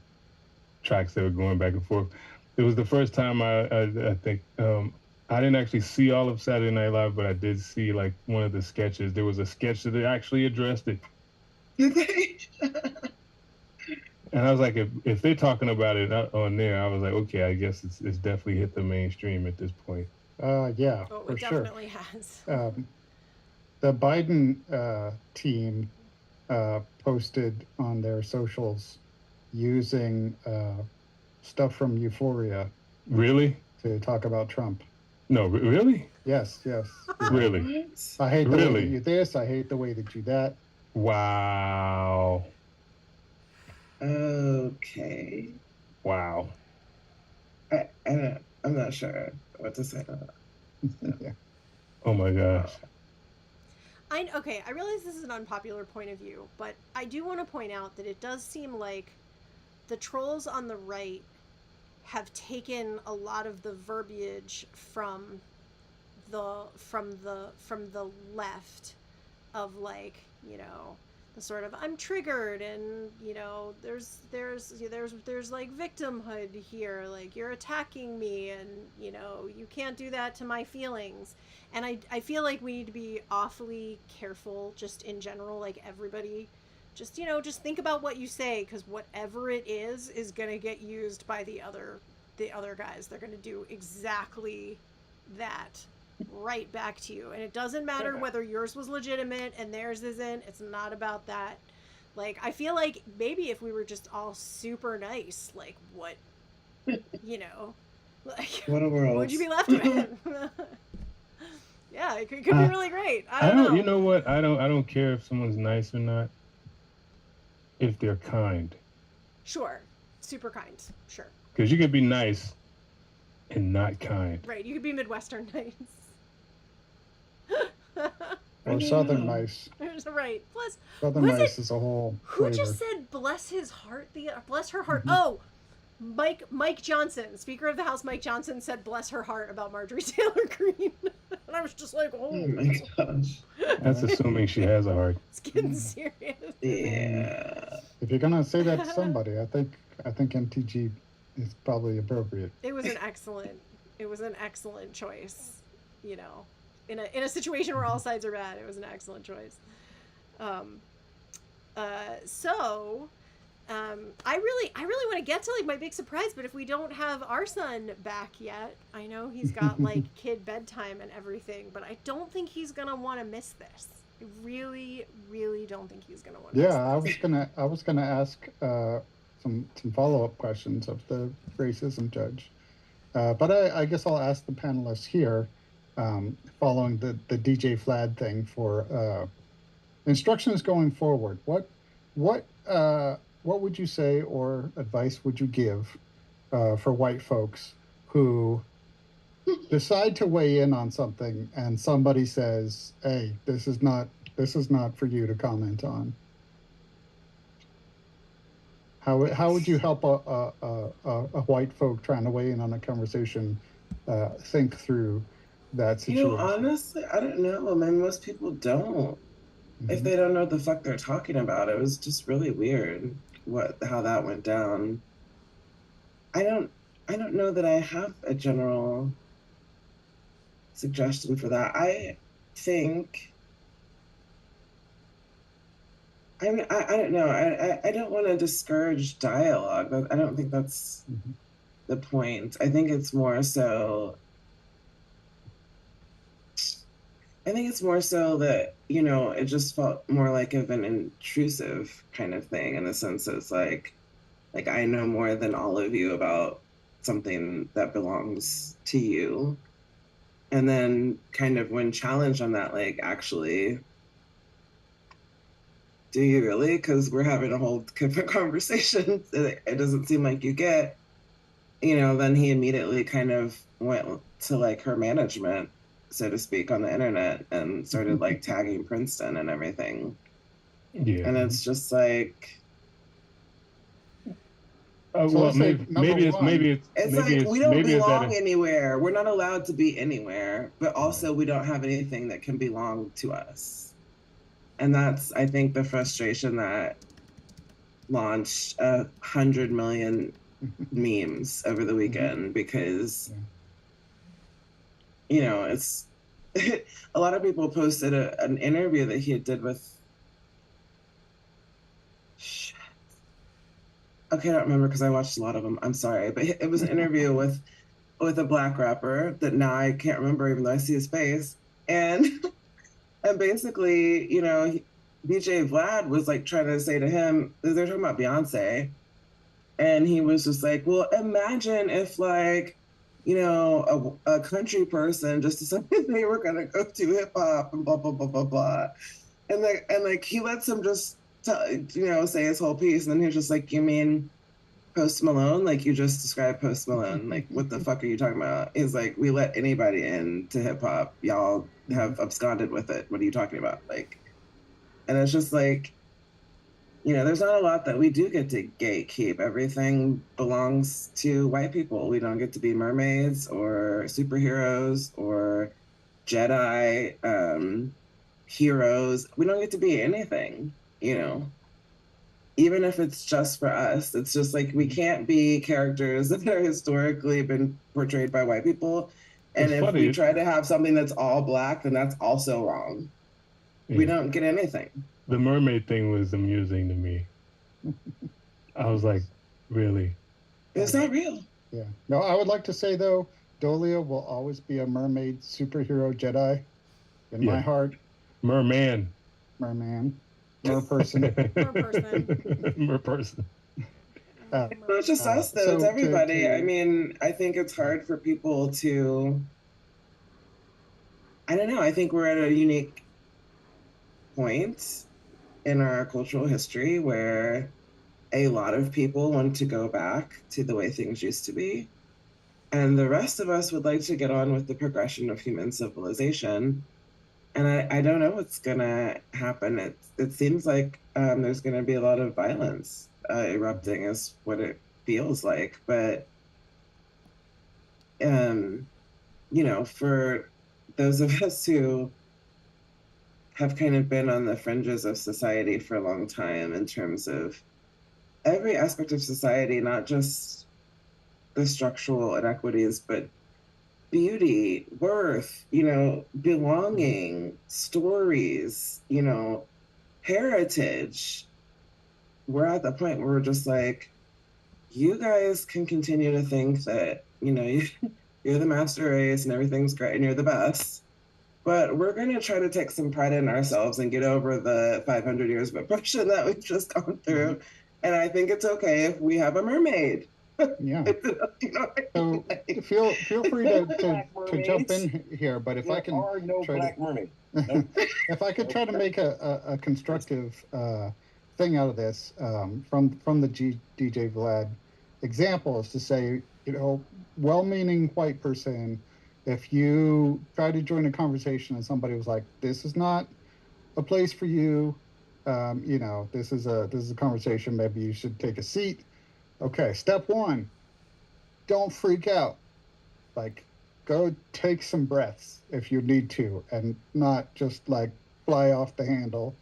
tracks that were going back and forth. It was the first time I think I didn't actually see all of Saturday Night Live, but I did see like one of the sketches. There was a sketch that they actually addressed it. Did they? And I was like, if they're talking about it on there, I was like, okay, I guess it's definitely hit the mainstream at this point. Yeah, oh, for it sure. definitely has. The Biden team posted on their socials using stuff from Euphoria. Really? To talk about Trump. No, really? Yes. Really? I hate the way that you this. I hate the way that you that. Wow. Okay. Wow. I'm not sure what to say to that. Yeah. Oh my gosh. Okay, I realize this is an unpopular point of view, but I do want to point out that it does seem like the trolls on the right have taken a lot of the verbiage from the left of, like, you know, the sort of I'm triggered, and, you know, there's like victimhood here, like you're attacking me, and, you know, you can't do that to my feelings. And I feel like we need to be awfully careful just in general, like everybody, just, you know, just think about what you say, because whatever it is going to get used by the other guys. They're going to do exactly that right back to you. And it doesn't matter whether yours was legitimate and theirs isn't. It's not about that. Like, I feel like maybe if we were just all super nice, like, what, you know, like, what a world. What would you be left with? Yeah, it could be really great. I don't know. You know what? I don't care if someone's nice or not. If they're kind. Sure. Super kind. Sure. Because you could be nice and not kind. Right. You could be Midwestern nice. Or Southern nice. Right. Plus, Southern nice is a whole Who flavor. just said bless his heart? Bless her heart. Mm-hmm. Oh, Mike Johnson, Speaker of the House Mike Johnson, said bless her heart about Marjorie Taylor Greene. And I was just like, oh my gosh. That's assuming she has a heart. It's getting serious. Yeah. If you're gonna say that to somebody, I think MTG is probably appropriate. It was an excellent choice. You know, in a situation where all sides are bad, it was an excellent choice. So I really want to get to like my big surprise, but if we don't have our son back yet, I know he's got like kid bedtime and everything, but I don't think he's gonna want to miss this. I really, really don't think he's gonna want to. Yeah, I was gonna ask some follow-up questions of the racism judge, but I guess I'll ask the panelists here, following the DJ Flad thing for instructions going forward. What would you say or advice would you give for white folks who decide to weigh in on something and somebody says, "Hey, this is not for you to comment on"? How would you help a white folk trying to weigh in on a conversation think through that situation? You know, honestly, I don't know. I mean, most people don't. If they don't know what the fuck they're talking about, it was just really weird how that went down. I don't know that I have a general suggestion for that. I think I don't know. I don't want to discourage dialogue. I don't think that's the point. I think it's more so that, you know, it just felt more like of an intrusive kind of thing, in the sense that it's like I know more than all of you about something that belongs to you. And then kind of when challenged on that, like, actually, do you really? Because we're having a whole different conversation. It doesn't seem like you get, you know, then he immediately kind of went to like her management, so to speak, on the internet and started like tagging Princeton and everything. Yeah. And it's just like, well, maybe it's we don't belong anywhere. We're not allowed to be anywhere, but also we don't have anything that can belong to us. And that's, I think, the frustration that launched 100 million memes over the weekend, because, you know, it's a lot of people posted an interview that he did with, okay, I don't remember because I watched a lot of them. I'm sorry, but it was an interview with a Black rapper that now I can't remember, even though I see his face. And basically, you know, DJ Vlad was like trying to say to him, they're talking about Beyonce, and he was just like, well, imagine if, like, you know, a country person just decided they were gonna go to hip hop and blah blah blah blah blah, and like he lets him just you know, say his whole piece, and then he was just like, you mean Post Malone? Like, you just described Post Malone. Like, what the fuck are you talking about? He's like, we let anybody in to hip hop. Y'all have absconded with it. What are you talking about? Like, and it's just like, you know, there's not a lot that we do get to gatekeep. Everything belongs to white people. We don't get to be mermaids or superheroes or Jedi heroes. We don't get to be anything, you know. Even if it's just for us, it's just like we can't be characters that are historically been portrayed by white people. And if we try to have something that's all Black, then that's also wrong. Yeah. We don't get anything. The mermaid thing was amusing to me. I was like, really? It's not real. Yeah. No, I would like to say, though, Dolia will always be a mermaid superhero Jedi in my heart. Merman. Merperson. Merperson. It's just us, though. So it's everybody. I mean, I think it's hard for people to, I don't know. I think we're at a unique point in our cultural history where a lot of people want to go back to the way things used to be. And the rest of us would like to get on with the progression of human civilization. And I don't know what's gonna happen. It seems like there's gonna be a lot of violence erupting, is what it feels like. But you know, for those of us who have kind of been on the fringes of society for a long time, in terms of every aspect of society, not just the structural inequities, but beauty, worth, you know, belonging, stories, you know, heritage, we're at the point where we're just like, you guys can continue to think that, you're the master race and everything's great and you're the best. But we're going to try to take some pride in ourselves and get over the 500 years of oppression that we've just gone through. And I think it's okay if we have a mermaid. Yeah. So feel free to jump in here, but if I can are no black mermaid. Nope. if I could try to make a constructive thing out of this from the DJ Vlad example is to say, well-meaning white person, if you try to join a conversation and somebody was like, this is not a place for you, this is a conversation, maybe you should take a seat. Okay, step one, don't freak out. Like, go take some breaths if you need to, and not just like fly off the handle.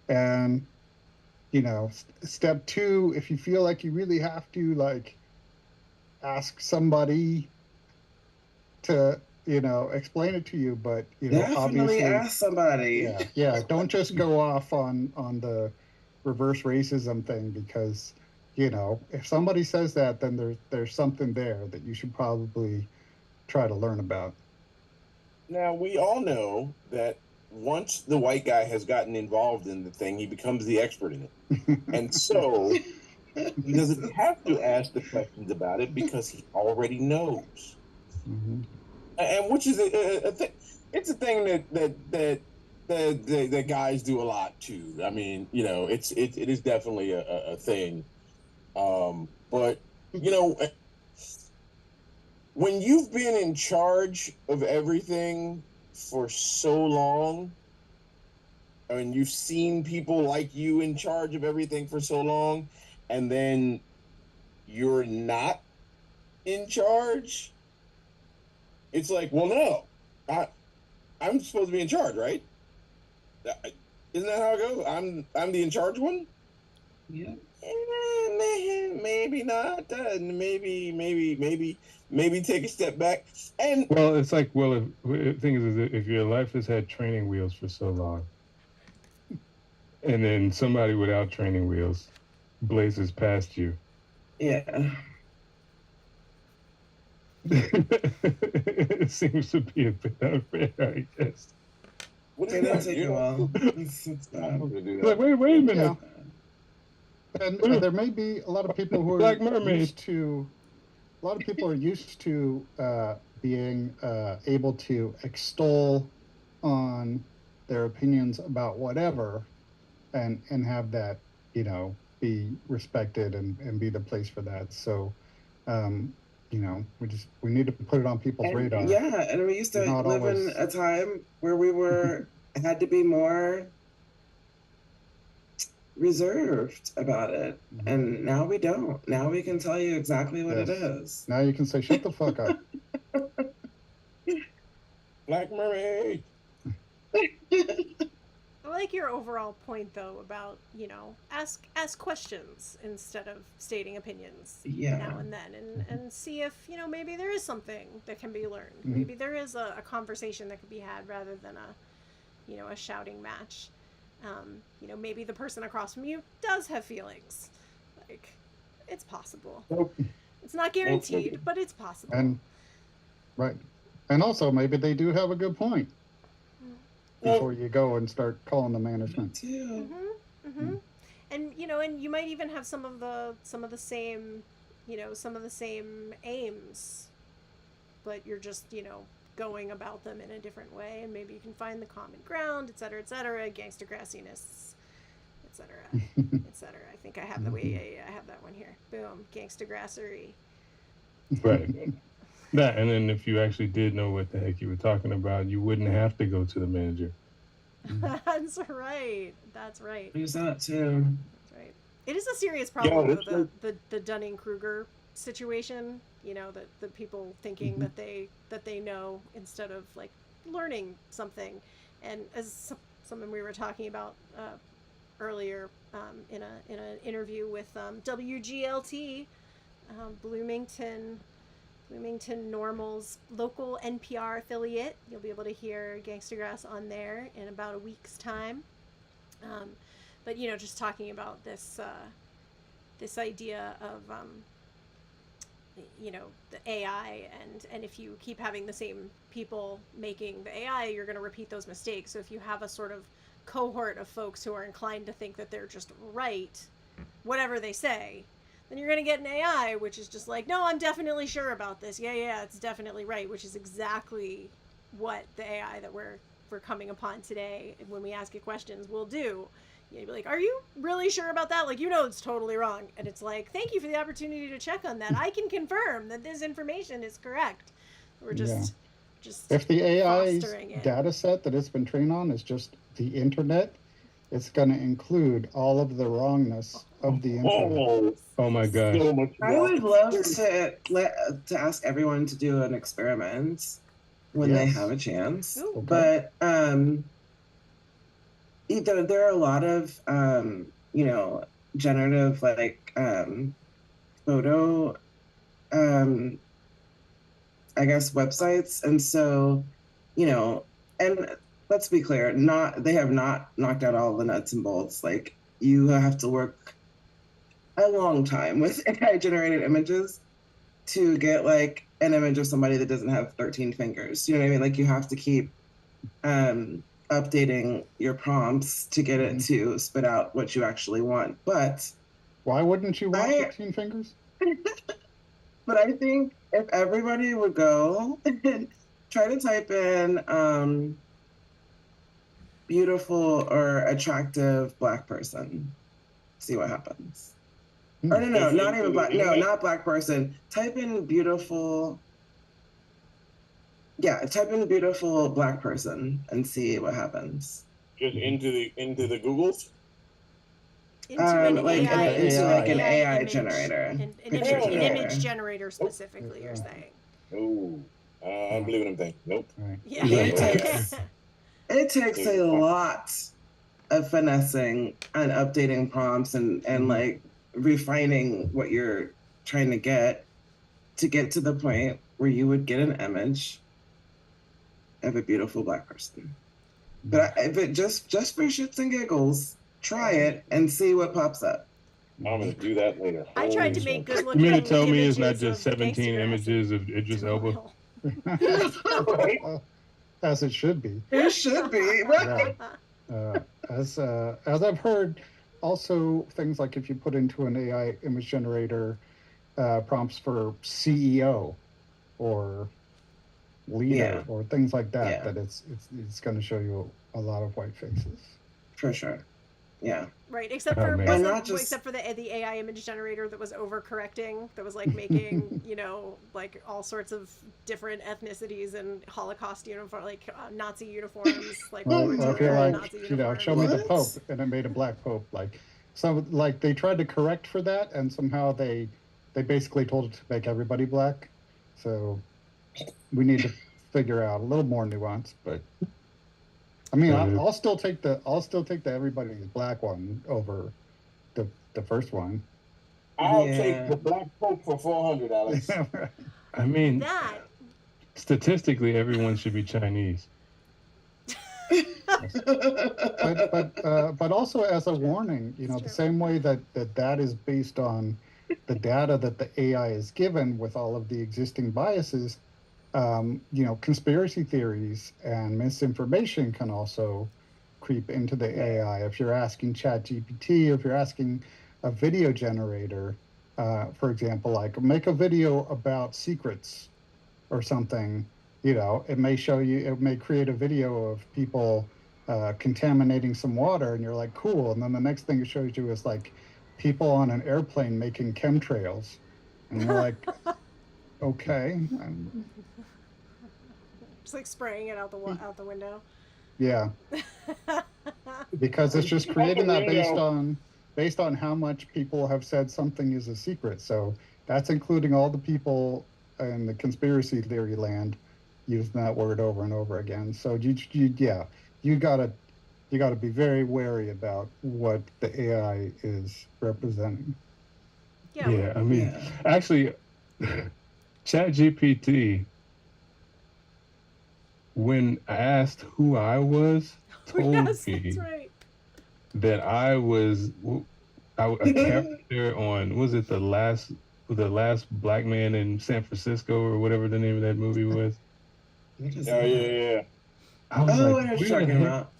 And, step two, if you feel like you really have to, like, ask somebody to, explain it to you, but, definitely obviously ask somebody. Yeah. Don't just go off on the reverse racism thing, because, if somebody says that, then there's something there that you should probably try to learn about. Now, we all know that once the white guy has gotten involved in the thing, he becomes the expert in it. And so he doesn't have to ask the questions about it because he already knows. Mm-hmm. And which is a thing. It's a thing that guys do a lot too. I mean, it is definitely a thing. But when you've been in charge of everything for so long, and you've seen people like you in charge of everything for so long, and then you're not in charge, it's like, well, no, I'm supposed to be in charge, right? Isn't that how it goes? I'm the in charge one? Yeah. Maybe not. Maybe take a step back. And well, it's like, the thing is if your life has had training wheels for so long, and then somebody without training wheels blazes past you. Yeah. It seems to be a bit unfair, I guess. What It doesn't take a while. Like, wait a minute. Yeah. And there may be a lot of people who Black are mermaid. used to. A lot of people are used to being able to extol on their opinions about whatever, and have that be respected and be the place for that. So, we need to put it on people's radar. Yeah, and we used to live in a time where we had to be more reserved about it, and now we don't. Now we can tell you exactly what it is. Now you can say, shut the fuck up. Black mermaid. I like your overall point though about, ask questions instead of stating opinions now and then, and see if, maybe there is something that can be learned. Mm-hmm. Maybe there is a conversation that could be had rather than a shouting match. Maybe the person across from you does have feelings. Like, it's possible. It's not guaranteed, but it's possible. And right. And also maybe they do have a good point. Before you go and start calling the management. Mm-hmm. Mm-hmm. And and you might even have some of the same aims, but you're just going about them in a different way, and maybe you can find the common ground, etc., gangstagrassiness, etc., etc. I think I have the way. I have that one here. Boom, gangstagrassery. Right. That, and then if you actually did know what the heck you were talking about, you wouldn't have to go to the manager. That's right. That's right. Use that too. That's right. It is a serious problem, though, the Dunning-Kruger situation. The people thinking that they know instead of like learning something. And as someone we were talking about earlier in an interview with WGLT, Bloomington Normal's local NPR affiliate. You'll be able to hear Gangstagrass on there in about a week's time. but you know, just talking about this this idea of you know, the AI, and if you keep having the same people making the AI, you're going to repeat those mistakes. So if you have a sort of cohort of folks who are inclined to think that they're just right, whatever they say, then you're going to get an AI which is just like, no, I'm definitely sure about this. Yeah, it's definitely right, which is exactly what the AI that we're coming upon today, when we ask it questions, will do. You'd be like, are you really sure about that? Like, you know, it's totally wrong. And it's like, thank you for the opportunity to check on that. I can confirm that this information is correct. We're just if the AI's fostering it. data set that it's been trained on is just the internet, it's going to include all of the wrongness of the internet. Oh my gosh. So much I would wrong. love to ask everyone to do an experiment when they have a chance. Ooh. But there are a lot of you know, generative like photo I guess websites, and so, you know, and let's be clear, they have not knocked out all the nuts and bolts. Like, you have to work a long time with AI generated images to get like an image of somebody that doesn't have 13 fingers. You know what I mean? Like, you have to keep updating your prompts to get it to spit out what you actually want. But why wouldn't you want 13 fingers? But I think if everybody would go and try to type in beautiful or attractive Black person, see what happens. Or no, not even Black. No, not Black person. Type in beautiful. Yeah, type in beautiful Black person and see what happens. Just into the Googles. Into an AI image, generator. An image generator specifically, you're saying. Oh, I don't believe in them things. Nope. Right. Yeah. It takes a lot of finessing and updating prompts and like refining what you're trying to get to the point where you would get an image of a beautiful Black person. But just for shits and giggles, try it and see what pops up. I'm gonna do that later. I tried to make good looking. You mean to tell me it's not images just of 17 Gangstagrass images of Idris Elba? As it should be. It should be, right? As I've heard, also things like if you put into an AI image generator prompts for CEO or leader or things like that, that it's going to show you a lot of white faces. For sure. Yeah. Right, except for except for the AI image generator that was overcorrecting, that was like making you know, like all sorts of different ethnicities and Holocaust uniform, like Nazi uniforms, like well, if you're like, Nazi you know, show me the Pope, and it made a Black Pope, like they tried to correct for that, and somehow they basically told it to make everybody black. So we need to figure out a little more nuance, but. I mean, I'll still take the everybody's black one over the first one. I'll take the Black Pope for 400, Alex. I mean, that statistically, everyone should be Chinese. but also as a warning, you know, the same way that is based on the data that the AI is given with all of the existing biases. You know, conspiracy theories and misinformation can also creep into the AI. If you're asking ChatGPT, if you're asking a video generator, for example, like make a video about secrets or something, you know, it may create a video of people contaminating some water, and you're like, cool. And then the next thing it shows you is like people on an airplane making chemtrails. And you're like, okay. Just like spraying it out the window. Yeah. Because it's just creating that based on how much people have said something is a secret. So that's including all the people in the conspiracy theory land using that word over and over again. So you gotta be very wary about what the AI is representing. Yeah, I mean, actually, ChatGPT, when I asked who I was, told me that I was a character on, was it the last black man in San Francisco or whatever the name of that movie was? Yeah. I was Oh, like, I know what where you're the talking heck? about.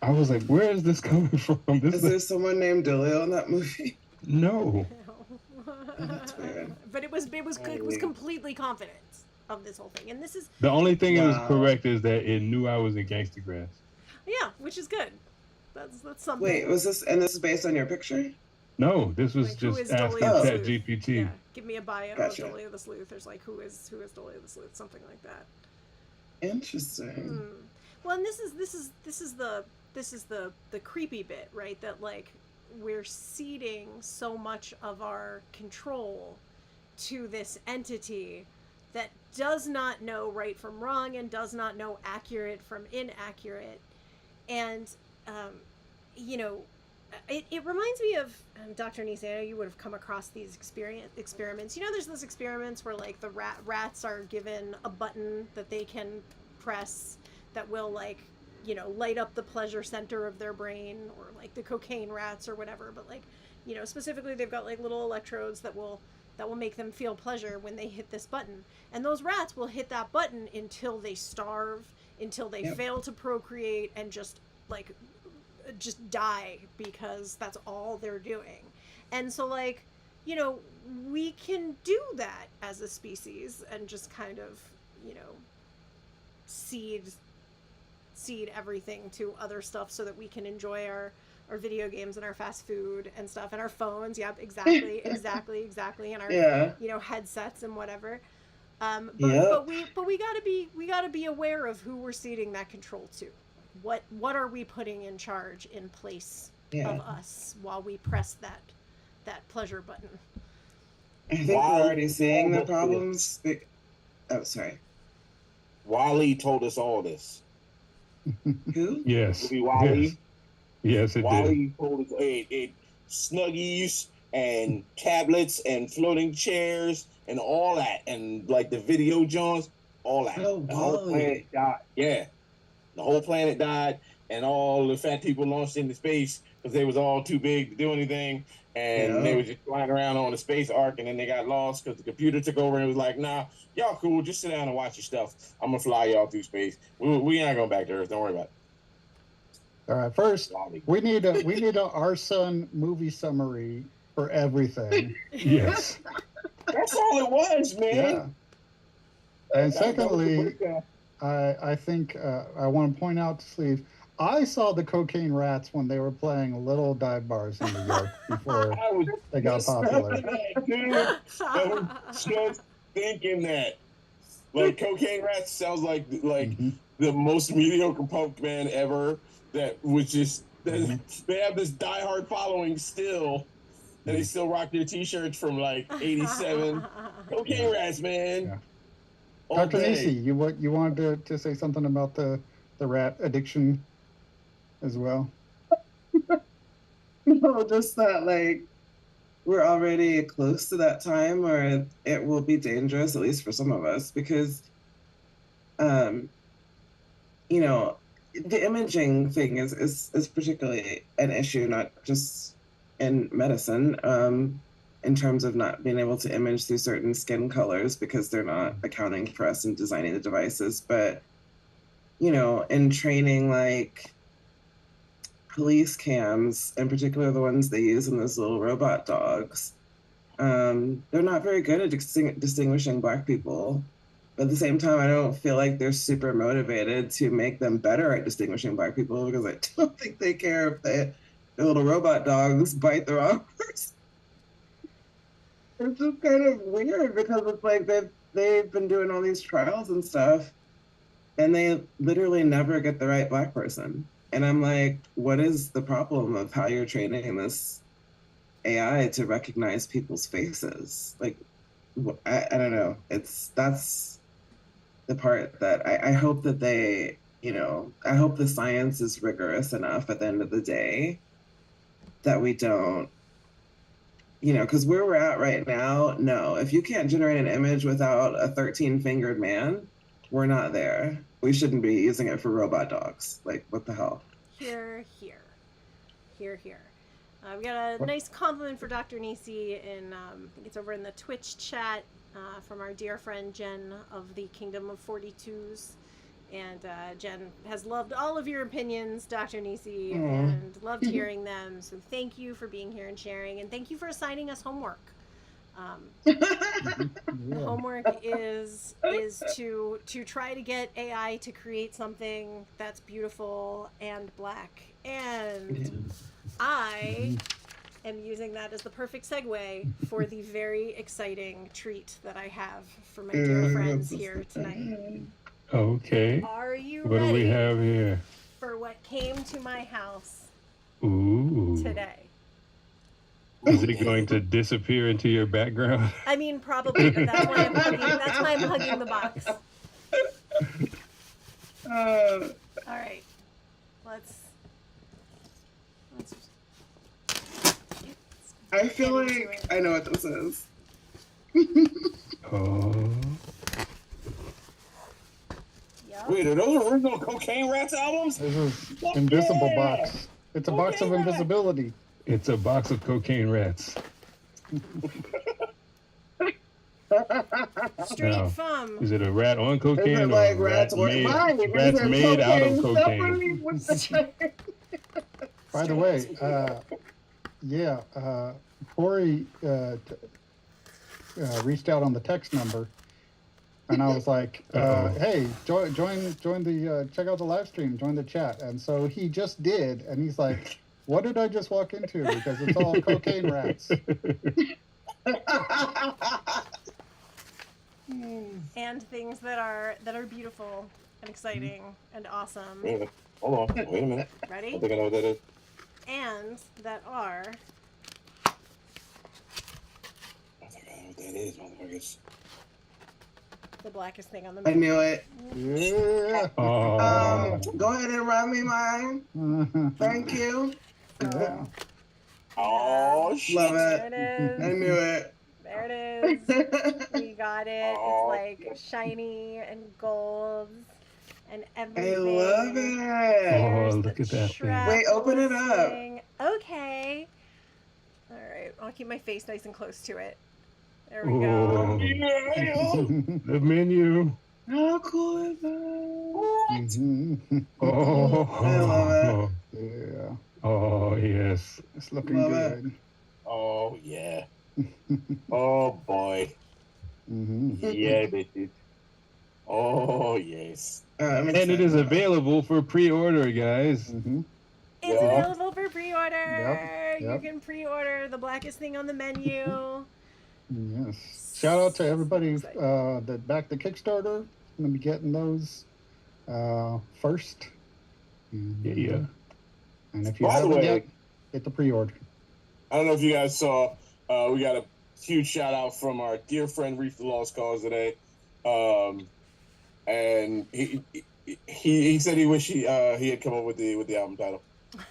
I was like, where is this coming from? Is there someone named Dilio in that movie? No. Oh, that's weird. But it was completely confident of this whole thing, and this is The only thing it was Wow. correct is that it knew I was in Gangstagrass. yeah, which is good. That's something. Wait, was this, and this is based on your picture? No, this was Like, who just is asking Dolly the Sleuth? ChatGPT. Yeah, give me a bio Gotcha. of Dolly the Sleuth. There's like who is Dolly the Sleuth, something like that. Interesting. Well, and this is the creepy bit, right? That like we're ceding so much of our control to this entity that does not know right from wrong and does not know accurate from inaccurate, and you know, it reminds me of Dr. Neecey. I know you would have come across these experiments. You know, there's those experiments where like the rats are given a button that they can press that will like, you know, light up the pleasure center of their brain, or like the cocaine rats or whatever. But like, you know, specifically they've got like little electrodes that will make them feel pleasure when they hit this button. And those rats will hit that button until they starve, until they fail to procreate, and just die, because that's all they're doing. And so like, you know, we can do that as a species and just kind of, you know, seed everything to other stuff so that we can enjoy our video games and our fast food and stuff and our phones. Yep, exactly. And our you know, headsets and whatever. But we gotta be aware of who we're ceding that control to. What are we putting in charge in place of us while we press that pleasure button? I think we're already seeing the problems. Oh, sorry. Wally told us all this. Who? Yes. Movie Wally. Yes, it Wally did. told us it Snuggies and tablets and floating chairs and all that, and like the video joints, all that. Oh, the whole planet died. Yeah, the whole planet died, and all the fat people launched into space because they was all too big to do anything, and they were just flying around on the space ark, and then they got lost because the computer took over and was like, "Nah, y'all cool, just sit down and watch your stuff. I'm gonna fly y'all through space. We ain't going back to Earth. Don't worry about it." All right, first we need a Our Son movie summary for everything. Yes. That's all it was, man. Yeah. And secondly, I think I want to point out to Steve, I saw the Cocaine Rats when they were playing little dive bars in New York before they got popular. Dude, I was just thinking that. Like, Cocaine Rats sounds like the most mediocre punk band ever. That was just they have this diehard following still, and they still rock their T-shirts from like '87. Cocaine Rats, man. Yeah. All Dr. day. Neecey, you wanted to say something about the rat addiction as well? No, just that like we're already close to that time where it will be dangerous, at least for some of us, because you know, the imaging thing is particularly an issue, not just in medicine, in terms of not being able to image through certain skin colors because they're not accounting for us and designing the devices. But, you know, in training, like police cams, in particular the ones they use in those little robot dogs, they're not very good at distinguishing Black people. But at the same time, I don't feel like they're super motivated to make them better at distinguishing Black people, because I don't think they care if the little robot dogs bite the wrong person. It's just kind of weird because it's like they've been doing all these trials and stuff, and they literally never get the right Black person. And I'm like, what is the problem of how you're training this AI to recognize people's faces? Like, I don't know. That's the part that I hope that they, you know, I hope the science is rigorous enough at the end of the day that we don't, you know, because where we're at right now, no, if you can't generate an image without a 13-fingered man, we're not there. We shouldn't be using it for robot dogs. Like, what the hell? Here. We got a nice compliment for Dr. Neecey in, I think it's over in the Twitch chat from our dear friend Jen of the Kingdom of 42s. And Jen has loved all of your opinions, Dr. Neecey, and loved hearing them. So thank you for being here and sharing. And thank you for assigning us homework. The homework is to try to get AI to create something that's beautiful and black. And I am using that as the perfect segue for the very exciting treat that I have for my dear friends here tonight. Okay. Are you What ready do we have here? for what came to my house Ooh. today? Is it going to disappear into your background? I mean, probably, but that's why I'm hugging the box. All right, let's. I feel like I know what this is. Oh. Yep. Wait, are those original Cocaine Rats albums? This is Invisible Box. It's a box of invisibility. It's a box of cocaine rats. Straight Now, from. Is it a rat on cocaine Is it or like rats made out of cocaine? By the way, Corey reached out on the text number, and I was like, "Hey, join the check out the live stream, join the chat." And so he just did, and he's like, "What did I just walk into?" Because it's all cocaine rats. And things that are beautiful and exciting and awesome. Wait a minute. Hold on. Wait a minute. Ready? I think I know what that is. And that are. I think I know what that is, motherfuckers. The blackest thing on the I menu. knew it. Yeah. Go ahead and run me mine. Thank you. Yeah. Oh, shit. Love There it. it is. I knew it. There it is. We got it. Oh. It's like shiny and gold and I everything. love it. Here's Oh, the look at that thing. Wait, open it up. thing. Okay. All right. I'll keep my face nice and close to it. There we go. Oh, the menu. How cool is that? Mhm. Oh, I love Yeah. Oh, yes. It's looking Love it. good. Oh, yeah. Oh, boy. Mm-hmm. Yeah, bitches. Oh, yes. I'm And it excited is about available for pre-order, guys. Mm-hmm. It's Yeah. available for pre-order. Yep. You can pre-order the blackest thing on the menu. Yes. Shout out to everybody that backed the Kickstarter. I'm gonna be getting those first. Yeah. And if you By the haven't way, yet, get the pre-order. I don't know if you guys saw, we got a huge shout out from our dear friend Reef the Lost Cause today. And he said he wished he had come up with the album title.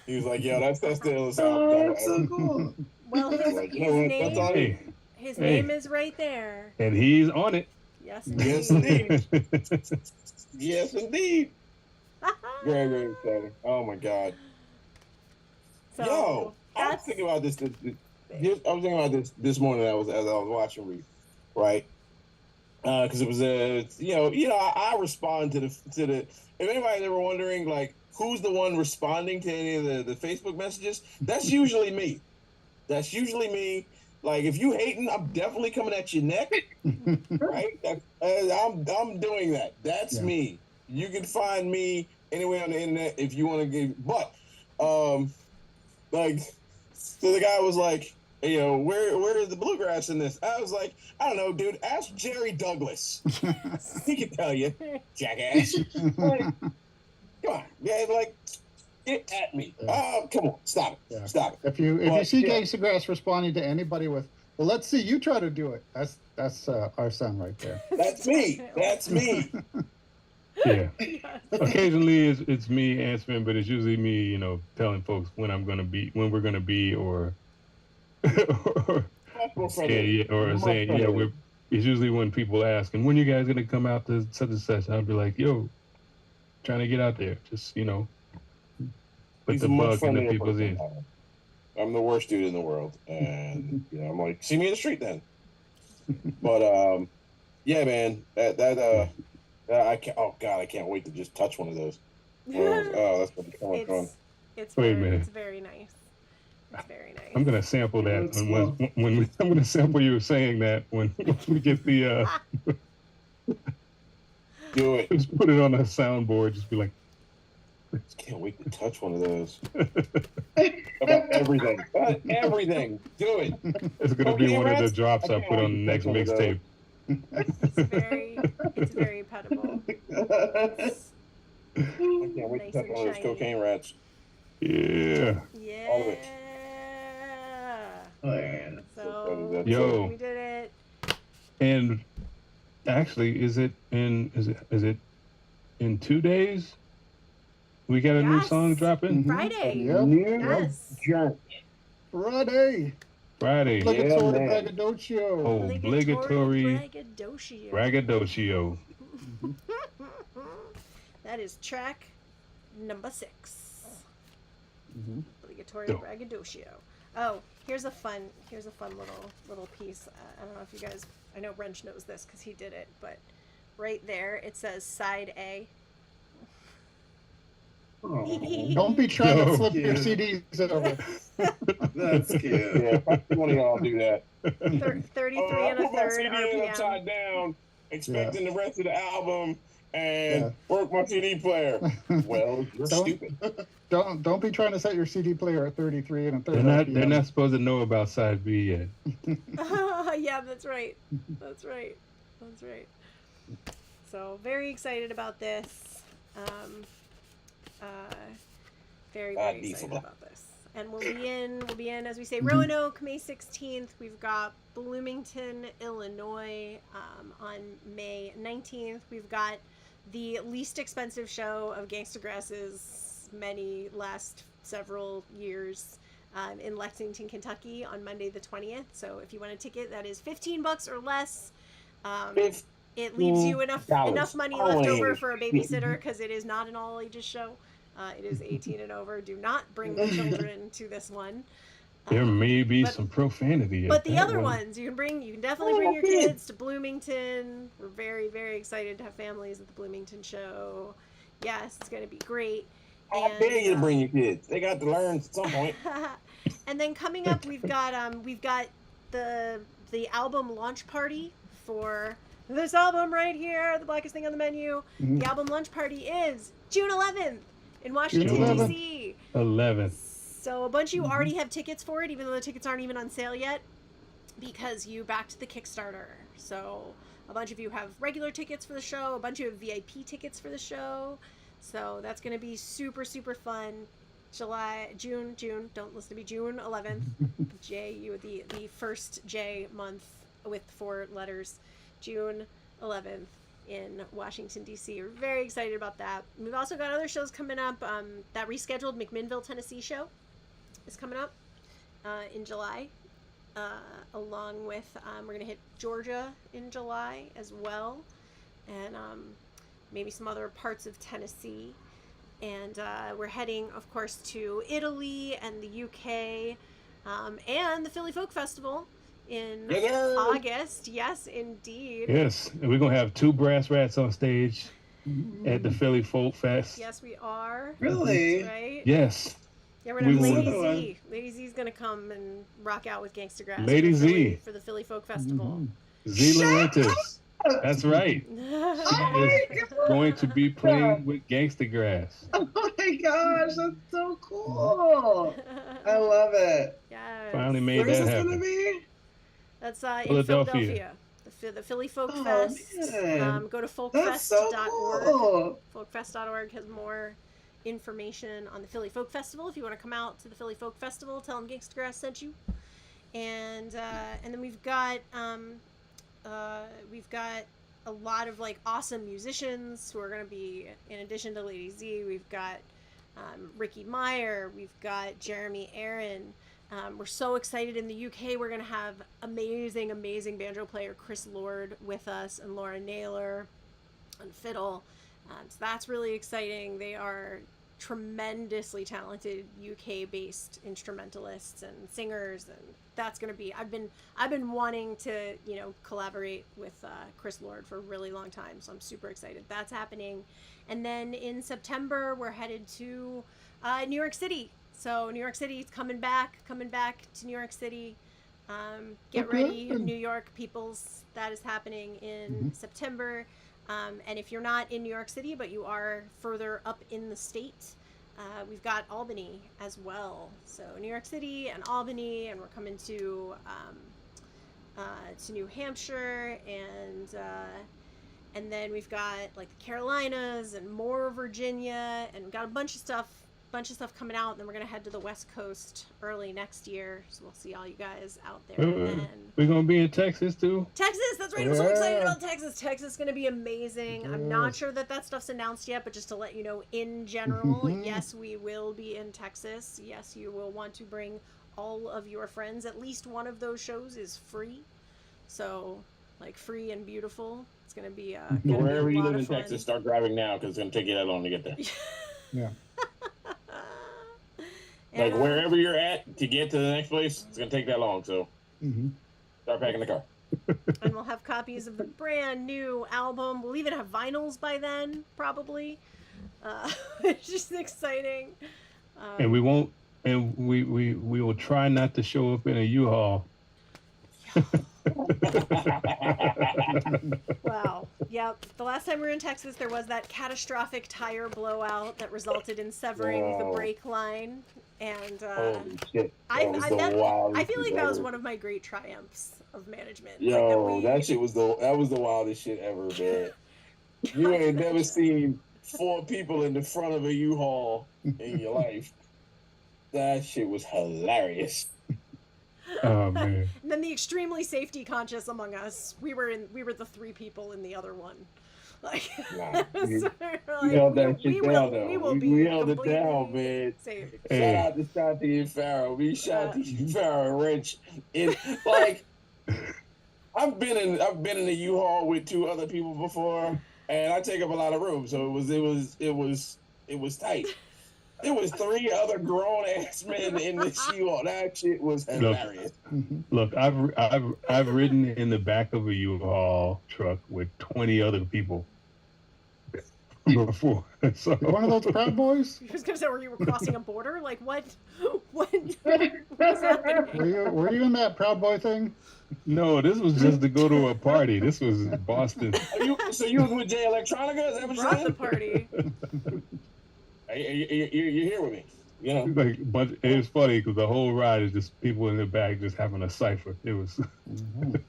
He was like, "Yo, that's the illest album Oh, title that's so ever." cool. Well, I was like, "You know what? That's all Hey, his Hey. name is right there. and he's on it. Yes, Yes, indeed. indeed. Yes, indeed. Very, very exciting. Oh my god. So Yo, I was that's thinking about this. I was thinking about this morning. As I was watching Reef, right? Because it was I respond to the. If anybody's ever wondering, like, who's the one responding to any of the Facebook messages, that's usually me. That's usually me. Like, if you hating, I'm definitely coming at your neck, right? I'm doing that. That's me. You can find me anywhere on the internet if you want to give. But, like, so the guy was like, you know, where is the bluegrass in this? I was like, I don't know, dude. Ask Jerry Douglas. He can tell you, jackass. Like, come on, yeah, like, get at me. Come on, stop it, Yeah. stop it. If you see Gangstagrass responding to anybody with, "Well, let's see you try to do it," that's our son right there. That's me. That's me. Yeah. Yes. Occasionally it's me answering, but it's usually me, you know, telling folks when we're gonna be, or saying, it's usually when people ask, and when you guys gonna come out to such and such, I'll be like, yo, trying to get out there, just, you know, put He's the a much bug into friendlier people's person ears. than I am. I'm the worst dude in the world, and I'm like, see me in the street then. But yeah, man, I can't. Oh God, I can't wait to just touch one of those. Oh, that's gonna be so much fun. It's Wait a very, minute. it's very nice. It's very nice. I'm gonna sample that That's I'm gonna sample you saying that when we get the Do it. just put it on a soundboard. Just be like, Just can't wait to touch one of those. About everything. About everything. Do it. it's gonna be Cocaine one of the rats? drops I I can't put wait on to the next touch one of those. mixtape. It's very pettable. I can't wait Nice to touch and one of those shiny. cocaine rats. Yeah. Yeah. All of it. Oh, yeah. So Yo. we did it. And actually, is it in 2 days? We got a new Yes. song dropping Friday. Yep. Yes. Friday. Friday. Obligatory man. braggadocio. Obligatory braggadocio. braggadocio. That is track number 6. Obligatory Dope. braggadocio. Oh, here's a fun little piece. I don't know if you guys. I know Wrench knows this because he did it, but right there it says side A. Oh, Don't be trying No. to flip your Cute. CDs over. that's cute. Yeah, probably one of y'all do that. 33 and I a put my third CD in RPM. upside down, expecting the rest of the album, and Yeah. work my CD player. Well, you're Don't- stupid. Don't be trying to set your CD player at 33 and a third They're RPM. not supposed to know about side B yet. Yeah, that's right. That's right. So very excited about this. Very excited diesel. about this. And we'll be in, as we say, Roanoke, May 16th. We've got Bloomington, Illinois, on May 19th. We've got the least expensive show of Gangstagrass's many last several years, in Lexington, Kentucky on Monday the 20th. So if you want a ticket, that is $15 or less. It leaves you enough money left over for a babysitter because it is not an all ages show. It is 18 and over. Do not bring the children to this one. There may be but- some profanity. But at the that other one. ones, you can definitely bring your kids to Bloomington. We're very, very excited to have families at the Bloomington show. Yes, it's going to be great. I dare you to bring your kids. They got to learn at some point. And then coming up, we've got the album launch party for this album right here, The Blackest Thing on the Menu. The album launch party is June 11th in Washington, June 11th. D.C. 11. So a bunch of you already have tickets for it, even though the tickets aren't even on sale yet, because you backed the Kickstarter. So a bunch of you have regular tickets for the show, a bunch of you have VIP tickets for the show. So that's going to be super, super fun. June, don't listen to me, June 11th. the first J month with 4 letters. June 11th in Washington, D.C. We're very excited about that. We've also got other shows coming up. That rescheduled McMinnville, Tennessee show is coming up in July. Along with, we're going to hit Georgia in July as well. And maybe some other parts of Tennessee. And we're heading, of course, to Italy and the UK and the Philly Folk Festival in August. Yes, indeed. Yes, and we're gonna have 2 brass rats on stage at the Philly Folk Fest. Yes, we are. Really? That's right. Yes, Yeah, we're gonna have We Lady will. Z. Lady Z's gonna come and rock out with Gangstagrass. Lady for Philly- Z. for the Philly Folk Festival. Z Laurentis. That's right. Oh my Is going to be playing with Gangstagrass. Oh my gosh, that's so cool. I love it. Yes. Finally made Where's that this happen. gonna be? That's in Philadelphia. Philadelphia. The Philly Folk Oh, Fest. man. Go to That's so folkfest.org. cool. Folkfest.org has more information on the Philly Folk Festival. If you want to come out to the Philly Folk Festival, tell them Gangstagrass sent you. And then we've got a lot of like awesome musicians who are going to be, in addition to Lady Z, we've got Ricky Meyer, we've got Jeremy Aaron. We're so excited. In the UK, we're going to have amazing banjo player Chris Lord with us, and Laura Naylor on fiddle. So that's really exciting. They are tremendously talented UK-based instrumentalists and singers, and that's going to be. I've been wanting to collaborate with Chris Lord for a really long time, so I'm super excited that's happening. And then in September we're headed to New York City. So New York City is coming back to New York City. Get ready, New York peoples. That is happening in September. And if you're not in New York City, but you are further up in the state, we've got Albany as well. So New York City and Albany, and we're coming to New Hampshire, and then we've got like the Carolinas and more Virginia, and we've got a bunch of stuff coming out. And then we're gonna head to the West Coast early next year, so we'll see all you guys out there. And we're gonna be in Texas too. Texas, that's right. I'm so excited about Texas. Texas is gonna be amazing. I'm not sure that stuff's announced yet, but just to let you know, in general, yes, we will be in Texas. Yes, you will want to bring all of your friends. At least one of those shows is free, so like free and beautiful. It's gonna be wherever you live in fun. Texas, start driving now because it's gonna take you that long to get there. Yeah. Like wherever you're at to get to the next place, it's gonna take that long. So start packing the car. And we'll have copies of the brand new album. We'll even have vinyls by then, probably. It's just exciting. And we won't. And we will try not to show up in a U-Haul. Wow. Yep. The last time we were in Texas, there was that catastrophic tire blowout that resulted in severing the brake line. And holy shit! I feel like that was one of my great triumphs of management. Yo, that shit was the wildest shit ever, man. You ain't never seen 4 people in the front of a U-Haul in your life. That shit was hilarious. Oh man! And then the extremely safety conscious among us, we were the 3 people in the other one. Like, we held that shit down, though. We held it down, man. Safe. Shout out to Shanti and Farrell. We shot Farrell and Rich. Like, I've been in a U-Haul with 2 other people before, and I take up a lot of room, so it was tight. There was 3 other grown ass men in the U-Haul. That shit was hilarious. Look, I've ridden in the back of a U-Haul truck with 20 other people before. So. One of those Proud Boys? I was gonna say, were you crossing a border? Like what was happening? Were you in that Proud Boy thing? No, this was just to go to a party. This was Boston. So you was with Jay Electronica? Is that what you're saying? The party. You're here with me. You know? Like, but it was funny because the whole ride is just people in the back just having a cipher. It was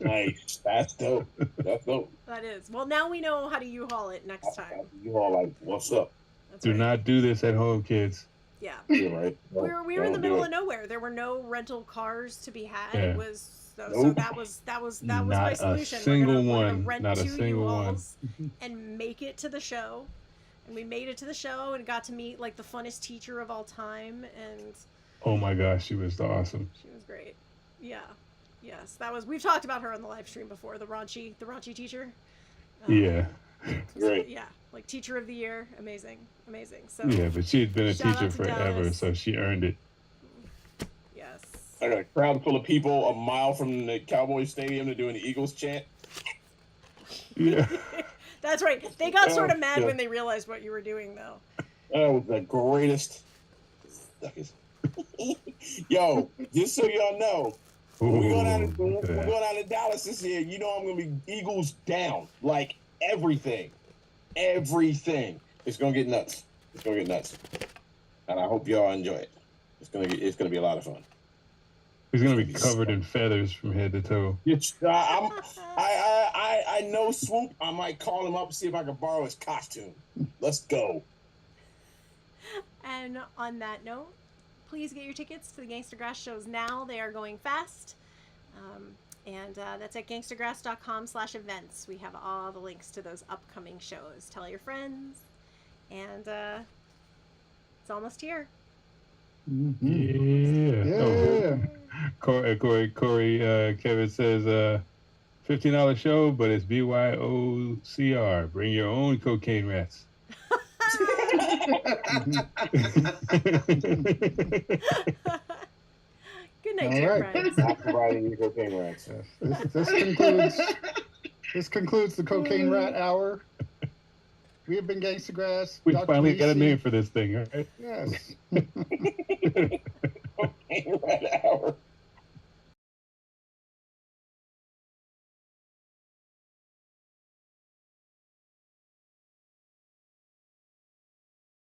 nice. That's dope. That's dope. That is. Well, now we know how to U-Haul it next time. U-Haul, like, what's up? Do not do this at home, kids. Yeah. You're right. We were in the middle of nowhere. There were no rental cars to be had. Yeah. It was so that was my solution. We're gonna rent not a 2 single U-Hauls and make it to the show. And we made it to the show and got to meet like the funnest teacher of all time. And oh my gosh, she was awesome. She was great. Yeah. Yes, that was. We've talked about her on the live stream before. The raunchy teacher. Yeah. Great. Yeah, like teacher of the year. Amazing. So yeah, but she had been a teacher forever, Dallas. so she earned it. Yes. I got a crowd full of people a mile from the Cowboys Stadium to doing the Eagles chant. Yeah. That's right. They got sort of mad when they realized what you were doing, though. That was the greatest. Yo, just so y'all know, we're going out to Dallas this year. You know I'm going to be Eagles down. Like, everything. Everything. It's going to get nuts. It's going to get nuts. And I hope y'all enjoy it. It's going to be a lot of fun. He's gonna be covered in feathers from head to toe. I know Swoop. I might call him up, see if I can borrow his costume. Let's go. And on that note, please get your tickets to the Gangstagrass shows now. They are going fast. And that's at gangstagrass.com/events. We have all the links to those upcoming shows. Tell your friends. And it's almost here. Yeah. Corey, Kevin says, $15 show, but it's BYOCR. Bring your own cocaine rats. Good night, All dear right. friends. Not providing you cocaine rats. This concludes the Cocaine Rat Hour. We have been Gangstagrass. We Dr. finally got a Neecey. name for this thing, all right? Yes. Cocaine rat hour.